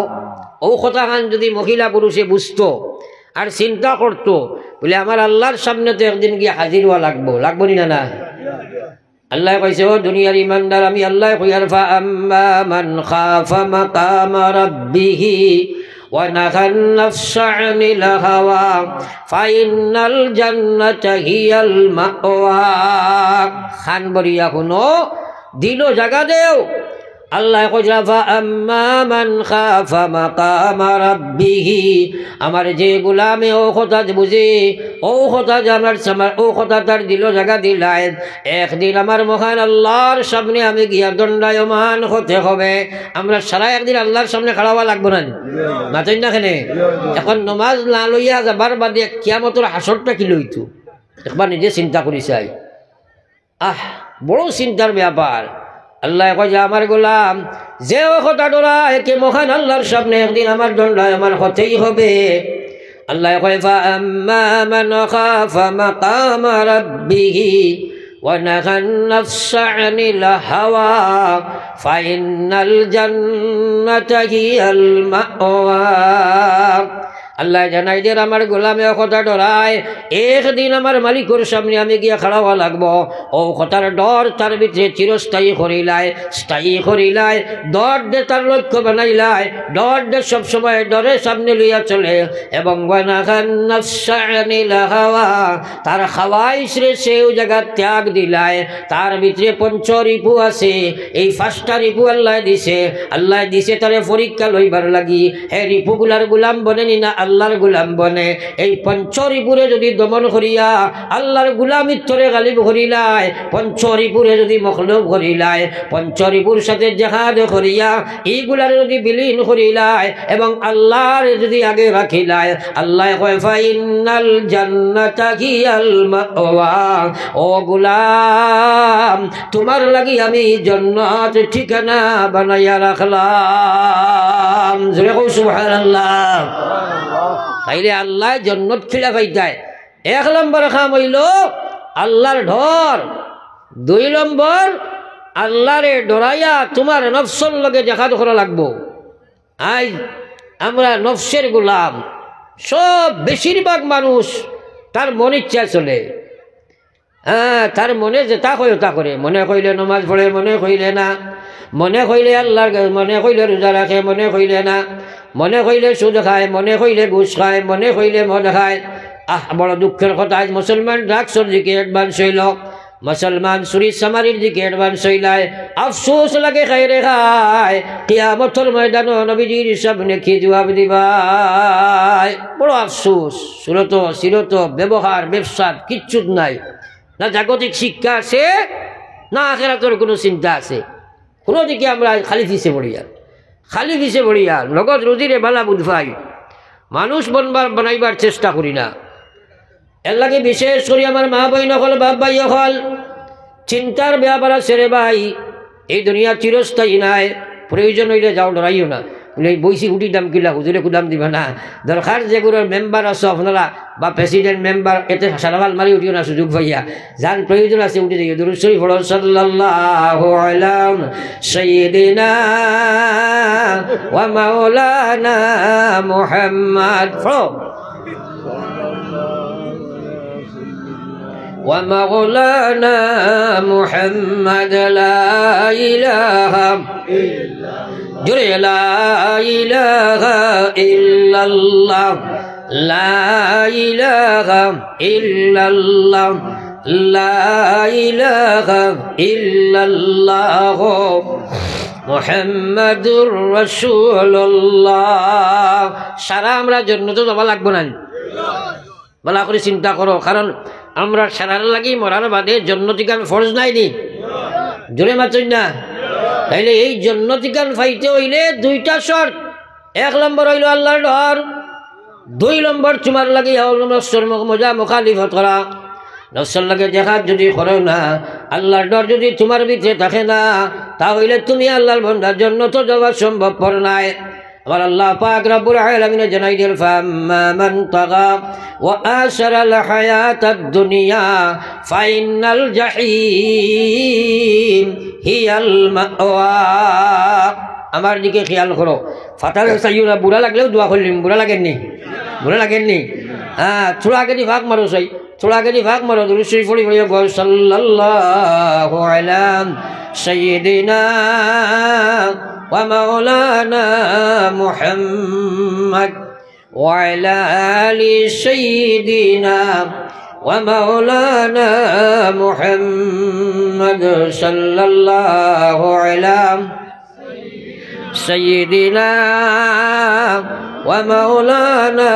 ও কথা খান যদি মহিলা পুরুষে বুঝতো আর চিন্তা করতো, বলে আমার আল্লাহর সামনে তো একদিন গিয়ে হাজির হওয়া লাগবো নি না? আল্লাহ কইছে, ও দুনিয়ার ইমানদার, আমি আল্লাহ কইয়ার ফাআম্মা মান খাফা মাকামা রাব্বিহি ওয়া নাহান নাফসা আনিল হাওয়া ফাইনাল জান্নাতা হিয়াল মাওয়া। খান বরিয়া শুনো, দিল জাগা দেও। আল্লাহ কইছে ফাআম্মা মান খাফা মাকামা রাব্বিহি, আমার যে গোলামে ও কথা বুঝে, ও কথা যে আমার ও কথা তার দিল জায়গা দিলাই, একদিন আমার মহান আল্লাহর সামনে আমি গিয়া দণ্ডায়মান হতে হবে। আমরা সারা একদিন আল্লাহর সামনে খাড়া হওয়া লাগবো না, মাতেন না খেনে? এখন নমাজ না লইয়া যাবার বাদে কিয়ামতের হাসরটা কি লইতো একবার নিজে চিন্তা করি চাই। বড় চিন্তার ব্যাপার। আল্লাহ কয় যে আমার গোলাম যে ও কথা ডরায় কে মহান আল্লাহর সামনে একদিন আমার দণ্ডায় আমার হতেই হবে। আল্লাহ কয় ফাআম্মা মান খাফা মাকামা রাব্বিহি ওয়া নাহান নাফসা আনিল হাওয়া ফাইনাল জান্নাতা হিয়াল মাওয়া। আল্লাহ জানাই দের আমার গোলামে ও কথা ডরায় একদিন আমার মালিকের সামনে আমি গিয়া খাড়া হওয়া লাগবো। ও কথার ডর তার ভিতরে চিরস্থায়ী করিলাই, স্থায়ী করিলাই, ডর দে তার লক্ষ্য বানাইলাই, ডর দে সবসময় ডরের সামনে লইয়া চলে। এবং তার খাওয়াইশ রে সেও জায়গা ত্যাগ দিলাই। তার ভিতরে পঞ্চ রিপু আছে, এই পাঁচটা রিপু আল্লাহ দিছে তারে পরীক্ষা লইবার লাগি। হে রিপুগুলার গুলাম বনেনি না আল্লাহর গুলাম বনে? এই পঞ্চরিপুরে যদি দমন করিয়া আল্লাহর গুলামিত্বরে গালিব করিলাই, পঞ্চরিপুরে যদি মখলুব করিলাই, পঞ্চরিপুর সাথে জাহাদ করিয়া এইগুলার যদি বিলীন করিলাই এবং আল্লাহর যদি আগে রাখিলাই, আল্লাহ কয় ফাইনাল জান্নাতা হিয়াল মাওয়া। ও গুলাম, তোমার লাগি আমি জান্নাত ঠিকানা বানাইয়া রাখলাম। জোরে কও সুবহানাল্লাহ। তাইলে আল্লাহ জান্নাত খিলা পাইতায়। এক নম্বর কাম হইল আল্লাহর ডর, দুই নম্বর আল্লাহরে ডরাইয়া তোমার নফসের লগে জাহাদ করা লাগবো। আজ আমরা নফসের গোলাম। সব বেশিরভাগ মানুষ তার মন ইচ্ছা চলে। তার মনে যে তা কয় তা করে। মনে কইলে নমাজ পড়ে, মনে কইলে না। মনে কইলে আল্লাহর, মনে কইলে রোজা রাখে, মনে কইলে না। মনে কইলে সুদ খায়, মনে কইলে ঘুষ খায়, মনে কইলে মদ খায়। বড় দুঃখের কথা, আজ মুসলমান ড্রাগসের দিকে অ্যাডভান্স হইল, মুসলমান চুরি চামারির দিকে অ্যাডভান্স হইলায়। আফসোস লাগে খাই রে খায়। কিয়ামতের ময়দানে নবীজির সামনে কি জবাব দিবাই? বড় আফসোস। সিরত ব্যবহার ব্যবসা কিচ্ছু নাই, না জাগতিক শিক্ষা আছে, না আখিরাতের কোনো চিন্তা আছে। কোনো দিকে আমরা খালি ফিসে বড়িয়া লগত রুজিরে বালা বুধভাই মানুষ বানাইবার চেষ্টা করি না। এর লাগে বিশেষ করে আমার মা বই নকল, বাপ ভাই হল চিন্তার ব্যাপার আছে রে ভাই। এই দুনিয়া চিরস্থায়ী নাই। প্রয়োজন হইলে যাও, ডরাইও না। বইসি উঠি দাম কিলা হুজুরে কুদাম দিবা না। দরকার যেগুলোর মেম্বার আছে আপনারা বা প্রেসিডেন্ট মেম্বার, এতে সারাবাল মারি উঠিও না সুযোগ পাইয়া। যার প্রয়োজন আছে উঠে দিও। দুরূদ শরীফ পড়ো, সাল্লাল্লাহু আলা সাইয়্যিদিনা ওয়া মাওলানা মুহাম্মদ। পড়ো ومولانا محمد لا إله إلا الله لا إله إلا الله لا إله إلا الله لا إله إلا الله মুহাম্মাদুর রাসূলুল্লাহ। সারা আমরা জন্য তো যাওয়া লাগবো না, ভালো করে চিন্তা করো। কারণ আমরা সারার লাগি মরার বাদে জন্নতিকান ফরজ নাই নি। জোরে মাতুন না। তাইলে এই জান্নাতিকান পাইতে হইলে দুইটা শর্ত। এক নম্বর হইল আল্লাহর ডর, দুই নম্বর তোমার লাগে নফসের মজা মুখালিফত করা। নফসের লাগে দেখা যদি করো না, আল্লাহর ডর যদি তোমার ভিতরে থাকে না, তাহলে তুমি আল্লাহর বান্দার জন্য তো যাওয়া সম্ভবপর নাই। আমার আল্লাহ পাক রব্বুল আলামিন জানাই দিল, ফাম্মা মান তাগা ওয়া আশারাল হায়াতাদ দুনিয়া ফাইনাল জাহিম হিয়াল মাওয়া। আমার দিকে খেয়াল করো, ফাতার চাইও না। বুড়া লাগলেও দোয়া করলিম, বুড়া লাগেননি? বুড়া লাগেননি? হ্যাঁ, থোড়া আগে দি ভাগ মারো চাই, থোড়া আগে দি ভাগ মারো। দুরূদ শরীফ পড়ি পড়ি গো সাল্লাল্লাহু আলা সাইয়্যিদিনা ওয়া মাওলানা মুহাম্মদ ওয়া আলা আলি সাইয়্যিদিনা ওয়া মাওলানা মুহাম্মদ সাল্লাল্লাহু আলা سيدنا ومولانا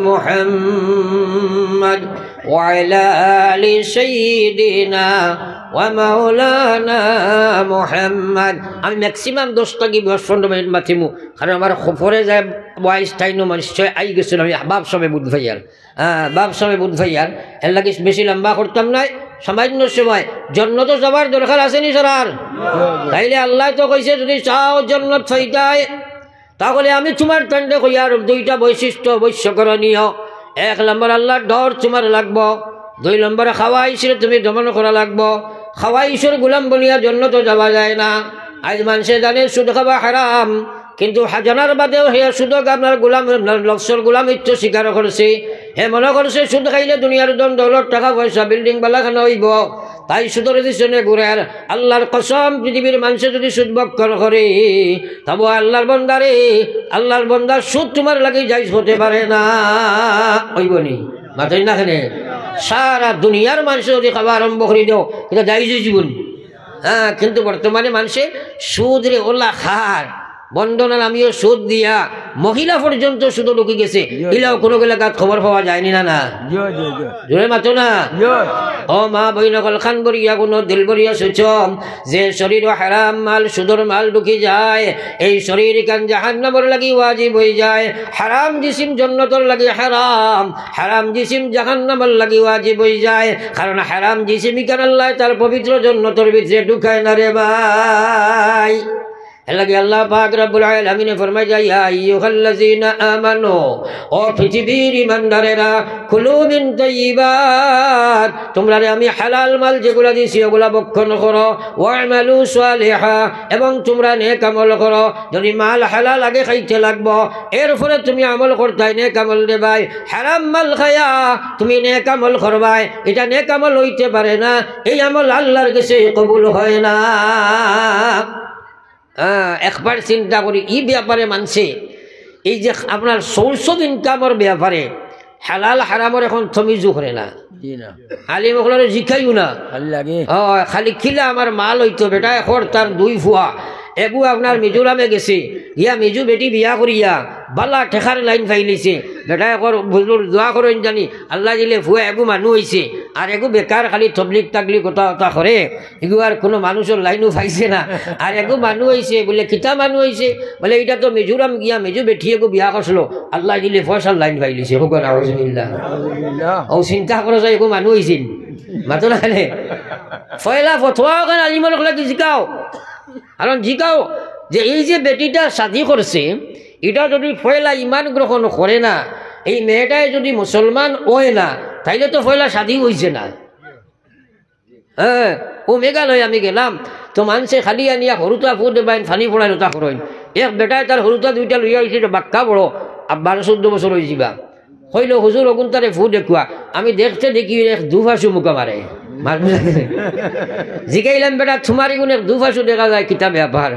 محمد وعلى آل سيدنا ومولانا محمد। আমি ম্যাক্সিমাম 10টা কি 10-15 মিনিট মাতিমু, কারণ আমার খবরে যায় বয়স টাইনো নিশ্চয় আই গেছিল। আমি বাপ সবে বুধ ভাইয়ার, বাপ সবে বুধ ভাইয়ার এর লাগে বেশি লম্বা করতাম নাই। সামান্য সময় জন্নত যাবার দরকার আছে নি সরার? তাইলে আল্লাহ তো কইছে যদি চাও জন্নত ফাইতায়, তাহলে আমি তোমার টান্ডে কই আর দুইটা বৈশিষ্ট্য অবশ্যকরণীয়। এক নম্বর আল্লাহর ডর তোমার লাগবো, দুই নম্বরে খাওয়াইশরে তুমি দমন করা লাগবো। খাওয়াইশর গোলাম বনিয়া জন্নত যাওয়া যায় না। আজ মানুষে জানে সুদ খাওয়া হারাম, কিন্তু জানার বাদেও হে সুদক আপনার গোলাম লক্ষ্যর গোলাম ইচ্ছ স্বীকার করছে। হে মনে করছে সুদ খাইলে দুনিয়ার দন দৌলত টাকা পয়সা বিল্ডিং বালাখানা হইব, তাই সুদের দিশনে ঘুরে। আর আল্লাহর কসম, পৃথিবীর মানুষে যদি সুদ বক্ষণ করে, তবু আল্লাহর বন্দারে, আল্লাহর বন্দার সুদ তোমার লাগে যাইজ হতে পারে না। হইবনি মাথায় না খেলে সারা দুনিয়ার মানুষ যদি খাওয়া আরম্ভ করে দেও, এটা যাইজ জীবন। হ্যাঁ, কিন্তু বর্তমানে মানুষে সুদ রে ওলা খার বন্ধনার আমিও সুদ দিয়া মহিলা পর্যন্ত সুদ ঢুকে গেছে। এলাও কোনো এলাকাত খবর পাওয়া যায়নি না? না জোরে মাতো না। ও মা বইনকল খান বরিয়া কোনো দিল বরিয়া সুচম, যে শরীর হারাম মাল সুদর মাল ঢুকি যায়, এই শরীর কান জাহান্নামের লাগি ওয়াজিব হয়ে যায়। হারাম জিসিম জন্নতর লাগি হারাম, হারাম জিসিম জাহান্নামের লাগি ওয়াজিব হয়ে যায়। কারণ হারাম জিসিম কান আল্লাহ তার পবিত্র জন্নতর ভিতরে ঢুকায় না রে ভাই। এলাকি আল্লাহ পাক রব্বুল আলামিন ফরমায় যায়, ইয়া আইয়ুহাল্লাযীনা আমানু, ও পৃথিবীর ইমানদারেরা, কুলু মিন তাইয়্যিবাত, তোমরা আমি হালাল মাল যেগুলা দিছি ওগুলা ভক্ষণ করো। ওয়া'মালু সালিহা, এবং তোমরা নেক আমল করো। যদি মাল হালাল আগে খাইতে লাগবো, এরপরে তুমি আমল করতাই, নেক আমল দেবাই। হারাম মাল খায়া তুমি নেক আমল করবাই, এটা নেক আমল হইতে পারে না। এই আমল আল্লাহর কাছে কবুল হয় না। একবার চিন্তা করি এই ব্যাপারে মানছে, এই যে আপনার সোর্স অফ ইনকামের ব্যাপারে হালাল হারামর এখন থমিজু করে না। আলিম ওগুলো জিখাইও না, খালি খিলা আমার মাল হইতো বেটা এখন তার 2 ফুয়া। এগু আপনার মিজোরামে গেছে, ইয়া মিজু বেটি বিয়া করিয়া বালা ঠেকার লাইন ফাইলিছে। বেটা এখন বুজুর দোয়া করেন জানি আল্লাহ দিলে ফুয়া এগু মানুষ হয়েছে, আর এগু বেকার খালি তবলিক তাকলি কথা করে, এগু আর কোনো মানুষের লাইনও পাইছে না। আর এগু মানুষ হয়েছে বলে কিতা মানুষ হয়েছে বলে এটা তো মিজোরাম গিয়া মেজু বেটি এগু বিয়া করছিল, আল্লাহ দিলে ফয়সাল লাইন ফাইলিছে। ও চিন্তা করো যায় এগু মানুষ হয়েছিল মাতো না খালে ফয়লা ফতোয়া কেন আলিমর কি জিকাও। কারণ জিকাও যে এই যে বেটিটা শাদি করছে, এটা যদি ফয়লা ইমান গ্রহণ করে না, এই মেয়েটাই যদি মুসলমান হয় না, তাইলে তো ফয়লা শাদি হয়েছে না। হ্যাঁ, ও মেঘালয় আমি গেলাম তো মানুষে খালি আনিয়া হরুতা ফু দেবাইন ফানি ফোড়াই লোতা করেন। এক বেটায় তার হরুতা 2টা লইয়া হয়েছে, বাক্কা বড় 12-14 বছর হয়ে যাবা। হইল হুজুর অগুন তারে ফু দেখুয়া, আমি দেখতে দেখি এক দুফাসু মুখা মারে। জিগাইলাম বেটা তোমারি গুণ এক দুফাসু দেখা যায় কিতা ব্যাপার?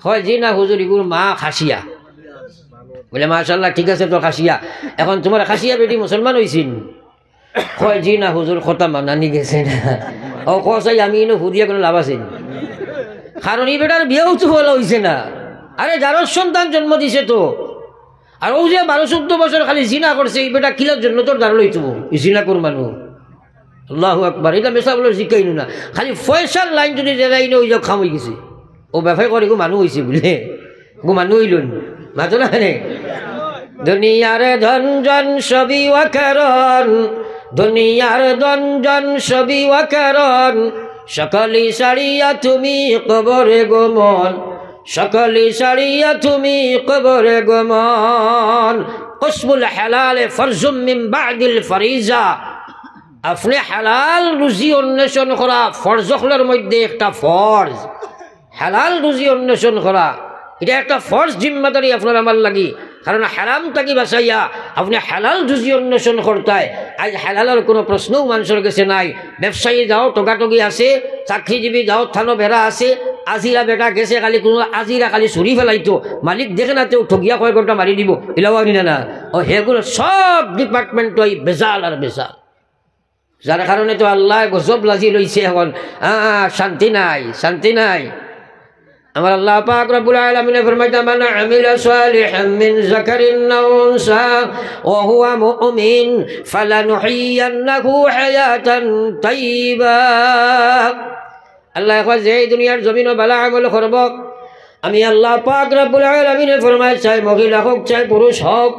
হয় জি না হুজুর এগুর মা খাসিয়া। বলে মাশাআল্লাহ ঠিক আছে তো খাসিয়া, এখন তোমার খাসিয়া বেটি মুসলমান হয়েছিন? হয় জি না হুজুর কথা মানানি গেছে না। ও কসাই আমি ইনো হুদিয়া কোনো লাভ আছে? কারণ এই বেটার বিয়েও তো ভালো হয়েছে না। আরে যার সন্তান জন্ম দিছে তো, আর ও যে 12-14 বছর খালি জিনা করছে, এই বেটা কিলার জন্য তোর দাঁড় লইতো জিনা কর মানুষ। আল্লাহু আকবার। এটা মেসা বলে শিখাইল না, খালি পয়সার লাইন যদি যাই না ওই যে খাম হয়ে গেছে। ও ব্যবসায় করে গো মানুষ হয়েছে বুঝলে, গো মানুষ হইল মাতো না। দুনিয়ার ধনজন সবই ওয়াকারণ, দুনিয়ার ধনজন সবই ওয়াকারণ, সকলি সারিয়া তুমি কবরে গমন, সকলি সারিয়া তুমি কবরে গমন। কসমুল হালালে ফরজুম মিন বাদিল ফরিজা, আপনি হালাল রুজি অন্বেষণ করা ফরজগুলোর মধ্যে একটা ফরজ। হালাল রুজি অন্বেষণ করা এটা একটা ফরজ জিম্মাদারি আপনার আমার লাগি। কারণ হারাম থাকি বাঁচাইয়া আপনি হালাল রুজি অন্বেষণ করতায়। আজ হালালের কোনো প্রশ্নও মানুষের কাছে নাই। ব্যবসায়ী যাও টগাটগি আছে, চাকরিজীবী যাও থানো বেড়া আছে, আজিরা বেটা গেছে খালি কোনো আজিরা খালি চুরি ফেলাইতো, মালিক দেখে না তেও ঠগিয়া কয়েক ঘন্টা মারি দিব, এলাও আনি না। ও সেগুলো সব ডিপার্টমেন্ট ওই বেজাল আর বেজাল, যার কারণে তো আল্লাহ গজব লাজি লইছে। এখন শান্তি নাই, শান্তি নাই। আমার আল্লাহ পাক রব্বুল আলামিন ফরমাইতা মান আমিলা সালিহান মিন যাকারিন আও উনসা ওয়া হুয়া মুমিন ফালানুহিয়ান্নাহু হায়াতান তাইয়্যিবা। আল্লাহ কয় যে দুনিয়ার জমিন বালা আমল করব, আমি আল্লাহ পাক রব্বুল আলামিন ফরমাই চাই মহিলা হোক চাই পুরুষ হোক,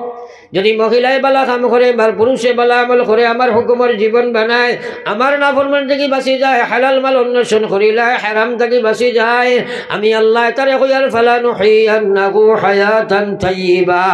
যদি মহিলায় বালা কাম করে বা পুরুষে বালা আমল করে আমার হুকুমের জীবন বানায়, আমার নাফরমান থেকে বাঁচি যায়, হালাল মাল অন্বেষণ করিলে হারাম থেকে বাঁচি যায়, আমি আল্লাহ তারে কইয়ার ফালানুহিয়ান্নাহু হায়াতান তাইয়্যিবা।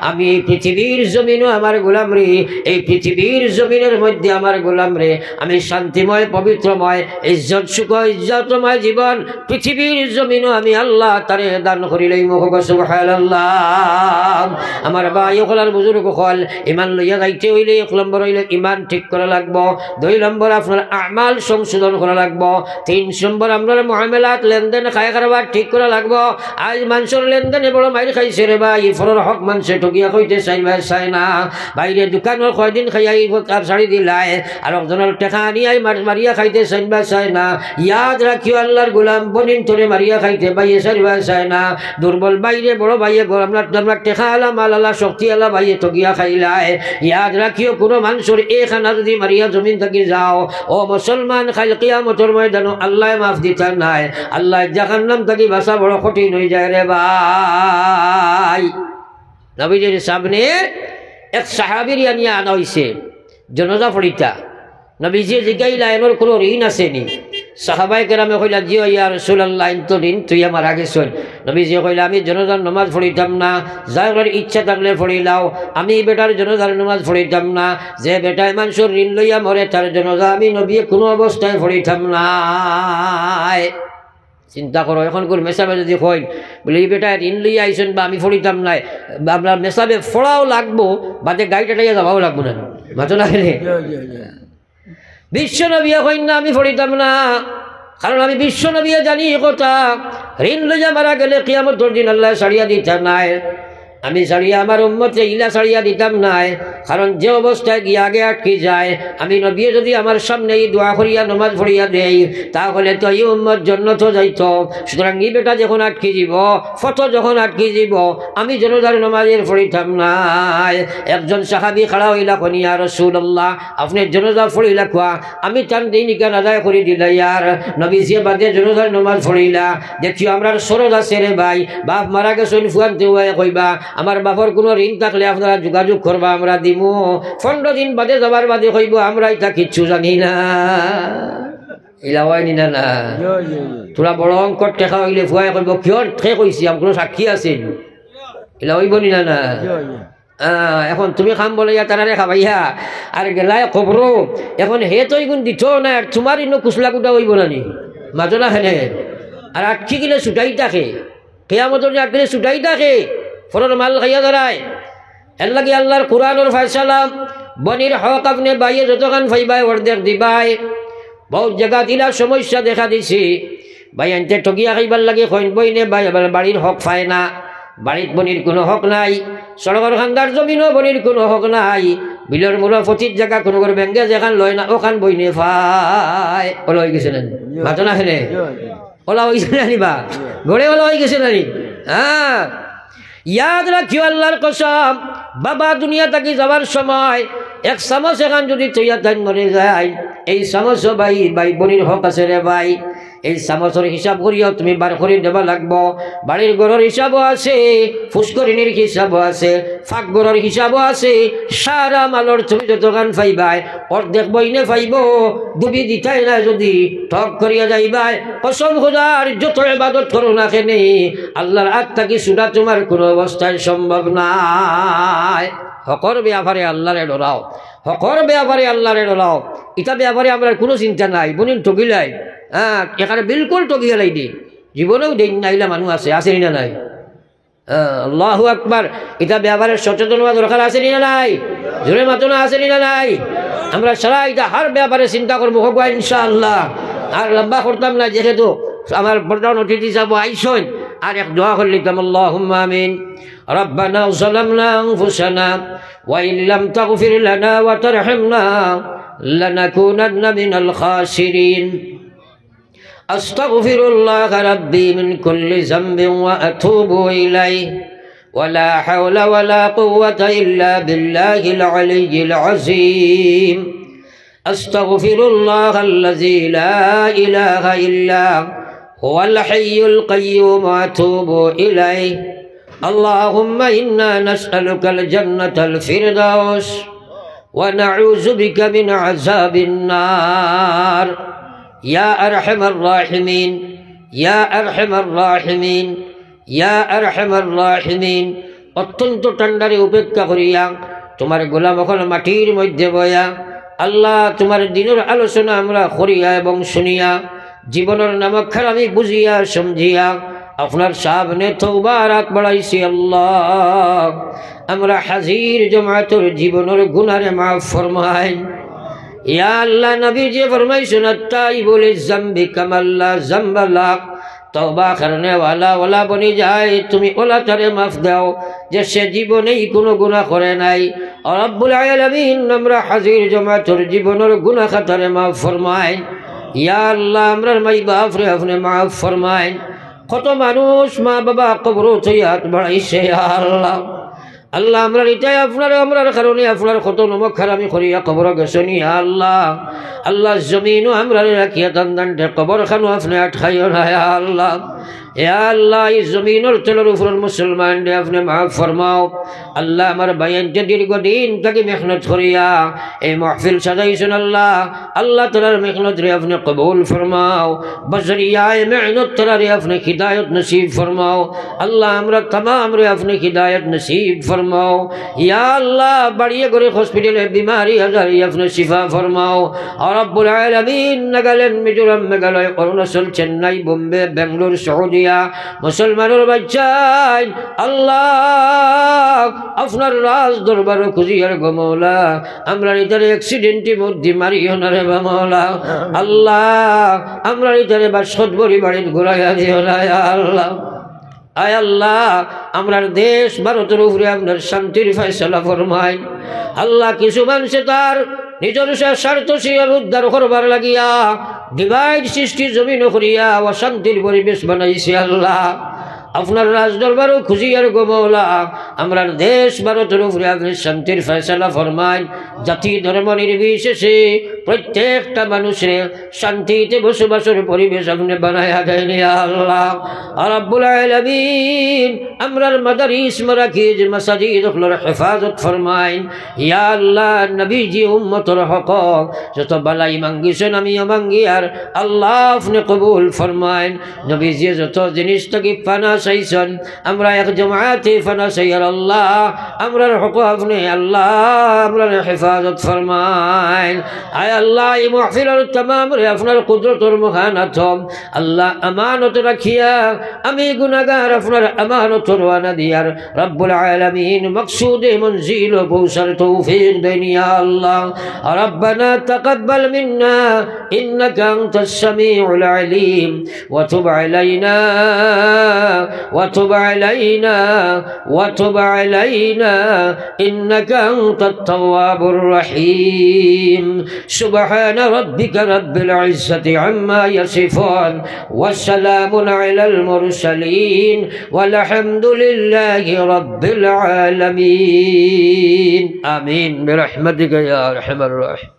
আমি পৃথিবীর জমিনও আমার গোলাম রে, এই পৃথিবীর জমিনের মধ্যে আমার গোলাম রে আমি শান্তিময় পবিত্রময় ইজ্জত সুখ ইজ্জতময় জীবন পৃথিবীর জমিনও আমি আল্লাহ তারে দান করিলেই মুখ সুবহানাল্লাহ। আমার ভাই ওখালার বুজুর্গ কল ইমান লইয়া যাইতে হইলে 1 নম্বর হইলে ইমান ঠিক করা লাগবো, 2 নম্বর আপনার আমাল সংশোধন করা লাগবো, 3 নম্বর আপনার মুআমালাত লেনদেন খায় কারবার ঠিক করা লাগবো। আজ মানুষের লেনদেনে বড় মাইর খাইছে রে ভাই, ফরর হক মানুষে ঠকিয়া কইতে চাই না। বাইরে দোকানের কয়দিন খাইয়াই কার ছাড়ি দিলাই, আর একজনের টেকা আনিয়াই মারিয়া খাইতে চাই না। ইয়াদ রাখিও আল্লাহর গোলাম বনিন তোরে মারিয়া খাইতে বাইয়ে চাই না। দুর্বল বাইরে বড় বাইয়ে আপনার টেকা আলা মাল আলা শক্তি আলা বাইয়ে ঠকিয়া খাইলাই। ইয়াদ রাখিও কোনো মানুষের এখানা যদি মারিয়া জমিন থাকি যাও, ও মুসলমান খাইল কিয়ামতের ময়দানে আল্লাহ মাফ দিতে নাই, আল্লাহ জাহান্নাম থাকি বাঁচা বড় কঠিন হয়ে যায় রে ভাই। নবীজির সামনে এক সাহাবীর আনিয়া আনা হইছে জনাজা পড়িতা। নবীজি জিগাইলা এনোর কোনো ঋণ আসেনি? সাহাবাই কেরামে কইলা জি ইয়া রাসূলুল্লাহ তো ঋণ তুই আমার আগে শোন। নবীজি কইলা আমি জনাজার নামাজ পড়িতাম না, যার ইচ্ছা থাকলে পড়িলাও, আমি বেটার জনাজার নামাজ পড়িতাম না, যে বেটায় মানুষের ঋণ লইয়া মরে তার জনাজা আমি নবী কোনো অবস্থায় পড়িতাম না। চিন্তা করো, এখন কোন মেসাবে যদি কই বলে এই বেটায় ঋণ লইয়া আইসেন বা আমি পড়িতাম নাই, আপনার মেসাবে ফোড়াও লাগবো, বাদে গাড়িটা টাইয়া যাবাও লাগবো না, মাথো না খেলে। বিশ্ব নবী কইন না আমি পড়িতাম না, কারণ আমি বিশ্ব নবী জানি কথা ঋণ লইয়া মারা গেলে কিয়ামতের দিন আল্লাহ ছাড়িয়া দিতাম নাই। আমি ছাড়িয়া আমার উম্মতে ইলা ছাড়িয়া দিতাম নাই, কারণ যে অবস্থায় গিয়ে আগে আটকে যায়, আমি নবী যদি আমার সামনে এই দোয়া করিয়া নমাজ পড়িয়া দেই তাহলে তো এই উম্মত জান্নাত যাইত। সুতরাং এই বেটা যখন আটকে যাব, ফটো যখন আটকে যাব, আমি জনতার নমাজের পড়িতাম নাই। একজন সাহাবী খাড়া হইলা কোন ইয়া রাসূলুল্লাহ আপনি জনতা পড়িলা কোয়া, আমি তার দিনকে আদায় করে দিলা ইয়ার নবীজি বাদে জনতার নমাজ পড়িলা। দেখিও আমরা সরল আছে রে ভাই, বাপ মারা গেছেন ফুয়ানতে কইবা আমার বাপর কোনো ঋণ থাকলে আপনারা যোগাযোগ করবা, আমরা দিমু। 15 দিন বাদে যাবার বাদে কইব আমরা এটা কিচ্ছু জানি না। এলাওয়াই নিনা না তোরা বড় অঙ্কর টেকা হইলে ফুয়াই কইব কিয়র ঠে কইছি আমার কোনো সাক্ষী আছে, এলাওয়াইব নিনা না। এখন তুমি খাম বলে তারা রেখা ভাইয়া আর গেলায় খবর এখন হে তো গুণ দিত না, আর তোমার ইনো কুচলা কুটা হইব নানি মাঝো না হেনে, আর আটকি গেলে ছুটাই থাকে, কেয়ামতের যে আটকে ছুটাই থাকে, ফরর মাল খাইয়া ধরায়। এর লাগে আল্লাহর কোরআনের ফয়সালা বনির হক আপনি বাইয়ে যতখান ফাইবাই অর্ধেক দিবাই। বহুত জায়গা দিলা সমস্যা দেখা দিছি, ভাই আনতে ঠকিয়া খাইবার লাগে কইন বইনে ভাই আবার বাড়ির হক পায় না, বাড়ির বনির কোনো হক নাই, সড়কের খান্দার জমিনও বনির কোনো হক নাই, বিলের মূল ফতির জায়গা কোনো করে ব্যাঙ্গে যেখান লয় না ওখান বইনে পায়। ওলা হয়ে গেছে নানি মাতো না খেলে, ওলা হয়েছে নানি বা ঘরে ওলা হয়ে গেছে নানি। হ্যাঁ ইয়াদ রাখিও আল্লাহর কসম, বাবা দুনিয়া থাকি যাওয়ার সময় এক চামচ এখান যদি তৈয়া তাই মরে যায়, এই চামচ ভাই ভাই বোনের হক আছে রে ভাই, এই চামচের হিসাব করিও তুমি বার করে দেবা লাগবো। বাড়ির ঘরের হিসাবও আছে, ফুসকরিনীর হিসাবও আছে, ফাঁকঘরের হিসাবও আছে। সারা মালর তুমি যতখান পাইবাই অর্ধেক বইনে পাইব, ডুবি দিতাই না যদি ঠক করিয়া যাইবাই। কসম খোদার যত ইবাদত করো না কেনে আল্লাহর হাত থাকি ছুটা তোমার কোনো অবস্থায় সম্ভব নাই। হকর ব্যাপারে আল্লাহরে ডরাও, হকর ব্যাপারে আল্লাহরে ডরাও। এটা ব্যাপারে আমরা কোনো চিন্তা নাই। বোনিন ঠকিলাই, হ্যাঁ এখানে বিলকুল ঠকিয়া লাই দি, জীবনেও দিন নাইলা মানুষ আছে, আসেনি না নাই? আল্লাহু আকবার। এটা ব্যাপারে সচেতন হওয়া দরকার, আসেনি না নাই? জোরে মাতো না, আসেনি না নাই? আমরা সারা এটা হার ব্যাপারে চিন্তা করবো হোক ইনশাআল্লাহ। আর লম্বা করতাম না, যেহেতু আমার প্রধান অতিথি যাব আইসন, আর এক দোয়া করে লিখতাম আল্লাহুম্মা আমিন। রব্বানা যালামনা আনফুসানা ওয়া ইন লাম তাগফির লানা ওয়া তারহামনা লানাকুনান্না মিনাল খাসিরিন। আস্তাগফিরুল্লাহ রাব্বি মিন কুল্লি যামবিন ওয়া আতুবু ইলাইহি ওয়া লা হাওলা ওয়া লা কুওয়াতা ইল্লা বিল্লাহিল আলিয়্যিল আযীম। আস্তাগফিরুল্লাহাল্লাযী লা ইলাহা ইল্লা হুয়াল হাইয়ুল কাইয়্যুম ওয়া আতুবু ইলাইহি। আল্লাহুম্মা ইন্না নাসআলুকাল জান্নাতাল ফিরদাউস ওয়া নাউযু বিকা মিন আযাবিন নার। ইয়া আরহামার রাহিমিন, ইয়া আরহামার রাহিমিন, ইয়া আরহামার রাহিমিন। অত্যন্ত ঠান্ডারে উপেক্ষা করিয়া তোমার গোলাম এখন মাটির মধ্যে বয়া আল্লাহ তোমার দিনের আলোচনা আমরা করিয়া এবং শুনিয়া জীবনের নামখার আমি বুঝিয়া সমঝিয়া আপনার সামনে তওবার হাত বাড়াইছি। আল্লাহ আমরা হাজির জমাতের জীবনের গুনারে মাফ ফরমাই। ইয়া আল্লাহ নবী যে ফরমাইছেন আত-তাইবুল যামবি কামাল্লা যামবালা, তওবা করনে ওয়ালা ওলা বনি যায়, তুমি ওলা তারে মাফ দাও যে সে জীবনেই কোনো গুনাহ করে নাই। রব্বুল আলামিন আমরা হাজির জমাতের জীবনের গুনাহ খাতারে মাফ ফরমাই। ইয়া আল্লাহ আমরার মাই বাপ রে আপনি মাফ ফরমাই। কত মানুষ মা বাবা কবর থইয়া হাত বাড়াইছে। আল্লাহ আল্লাহ আমরা এটাই আপনার আমরার কারণে আপনার কত নমক খারামি করিয়া কবর গেছনি। আল্লাহ আল্লাহ জমিনও আমরা রাখিয়া দান দানটে কবর খানো আপনি আটকাইও না। আল্লাহ আল্লাহ এই জমিনের তলের উপর মুসলমান দে আপনি মাফ ফরমাও। আল্লাহ আমার বায়ানকে দীর্ঘদিন তাকে মেহনত করিয়া এই মাহফিল সাজাইছেন। আল্লাহ আল্লাহ তালার মেহনত রে আপনি কবুল ফরমাও, বজরিয়ায় মেহনত তালারে আপনি হিদায়ত নসিব ফরমাও। আল্লাহ আমরা तमाम রে আপনি হিদায়ত নসিব ফরমাও। ইয়া আল্লাহ বাড়িয়ে করে হসপিটালে বিমারি হাজারি আপনি শিফা ফরমাও। রব্বুল আলামিন নাগাল্যান্ড, মিজোরাম, মেঘালয়, অরুণাচল, চেন্নাই, বোম্বে, বেঙ্গালুরু, সৌদি মুসলমানের বাচ্চাই আল্লাহ আপনার রাজ দরবার খুঁজিয়ার গো মৌলা আমরা ইতারে অ্যাক্সিডেন্টে মধ্যে মারিও না রে বা মৌলা। আল্লাহ আমরা ইতারে বা সদবরি বাড়ির ঘোরাইয়া দিও না। আল্লাহ আয় আল্লাহ আমরার দেশ ভারতের উপরে আপনার শান্তির ফয়সালা ফরমাই। আল্লাহ কিছু মানুষে তার নিজের স্বার্থ সিয়াল উদ্ধার করবার লাগিয়া ডিভাইড সৃষ্টি জমিন করিয়া অশান্তির পরিবেশ বানাইছে। আল্লাহ আপনার রাজ দরবারও খুঁজি আর গো মৌলা আমরার দেশ ভারতের উপরে আপনি শান্তির ফয়সালা ফরমাই। জাতি ধর্ম নির্বিশেষে প্রত্যেকটা মানুষের শান্তিতে বসবাসের পরিবেশ আপনি বানায়া দেয়নি। আল্লাহ রাব্বুল আলামিন আমরার মাদারিস মারাকিজ মাসাজিদ গুলোর হেফাজত ফরমাইন। ইয়া আল্লাহ নবীজি উম্মতের হক যত বালাই মাঙ্গিছেন আমিও মাঙ্গি আর আল্লাহ আপনি কবুল ফরমাইন। নবীজি যত জিনিস থেকে পানা চাইছেন আমরা এক জমাতে ফানা চাই। আর আল্লাহ আমরার হক আপনি আল্লাহ আমরার হেফাজত ফরমাইন। আয় আল্লাহ এই মাহফিলের तमाम রে আপনার কুদরতের মহানাত আল্লাহ আমানত রাখিয়া আমি গুনাহগার আপনার আমানত রওনা দিয়ার রব্বুল আলামিন মকসুদে মনজিল পৌঁছার তৌফিক দেন। ইয়া আল্লাহ রব্বানা তাকাব্বাল মিন্না ইন্নাকা আনতাস সামিউল আলিম ওয়া তুব আলাইনা وتب علينا وتب علينا إنك أنت التواب الرحيم سبحان ربك رب العزة عما يصفون والسلام على المرسلين والحمد لله رب العالمين آمين برحمتك يا أرحم الراحمين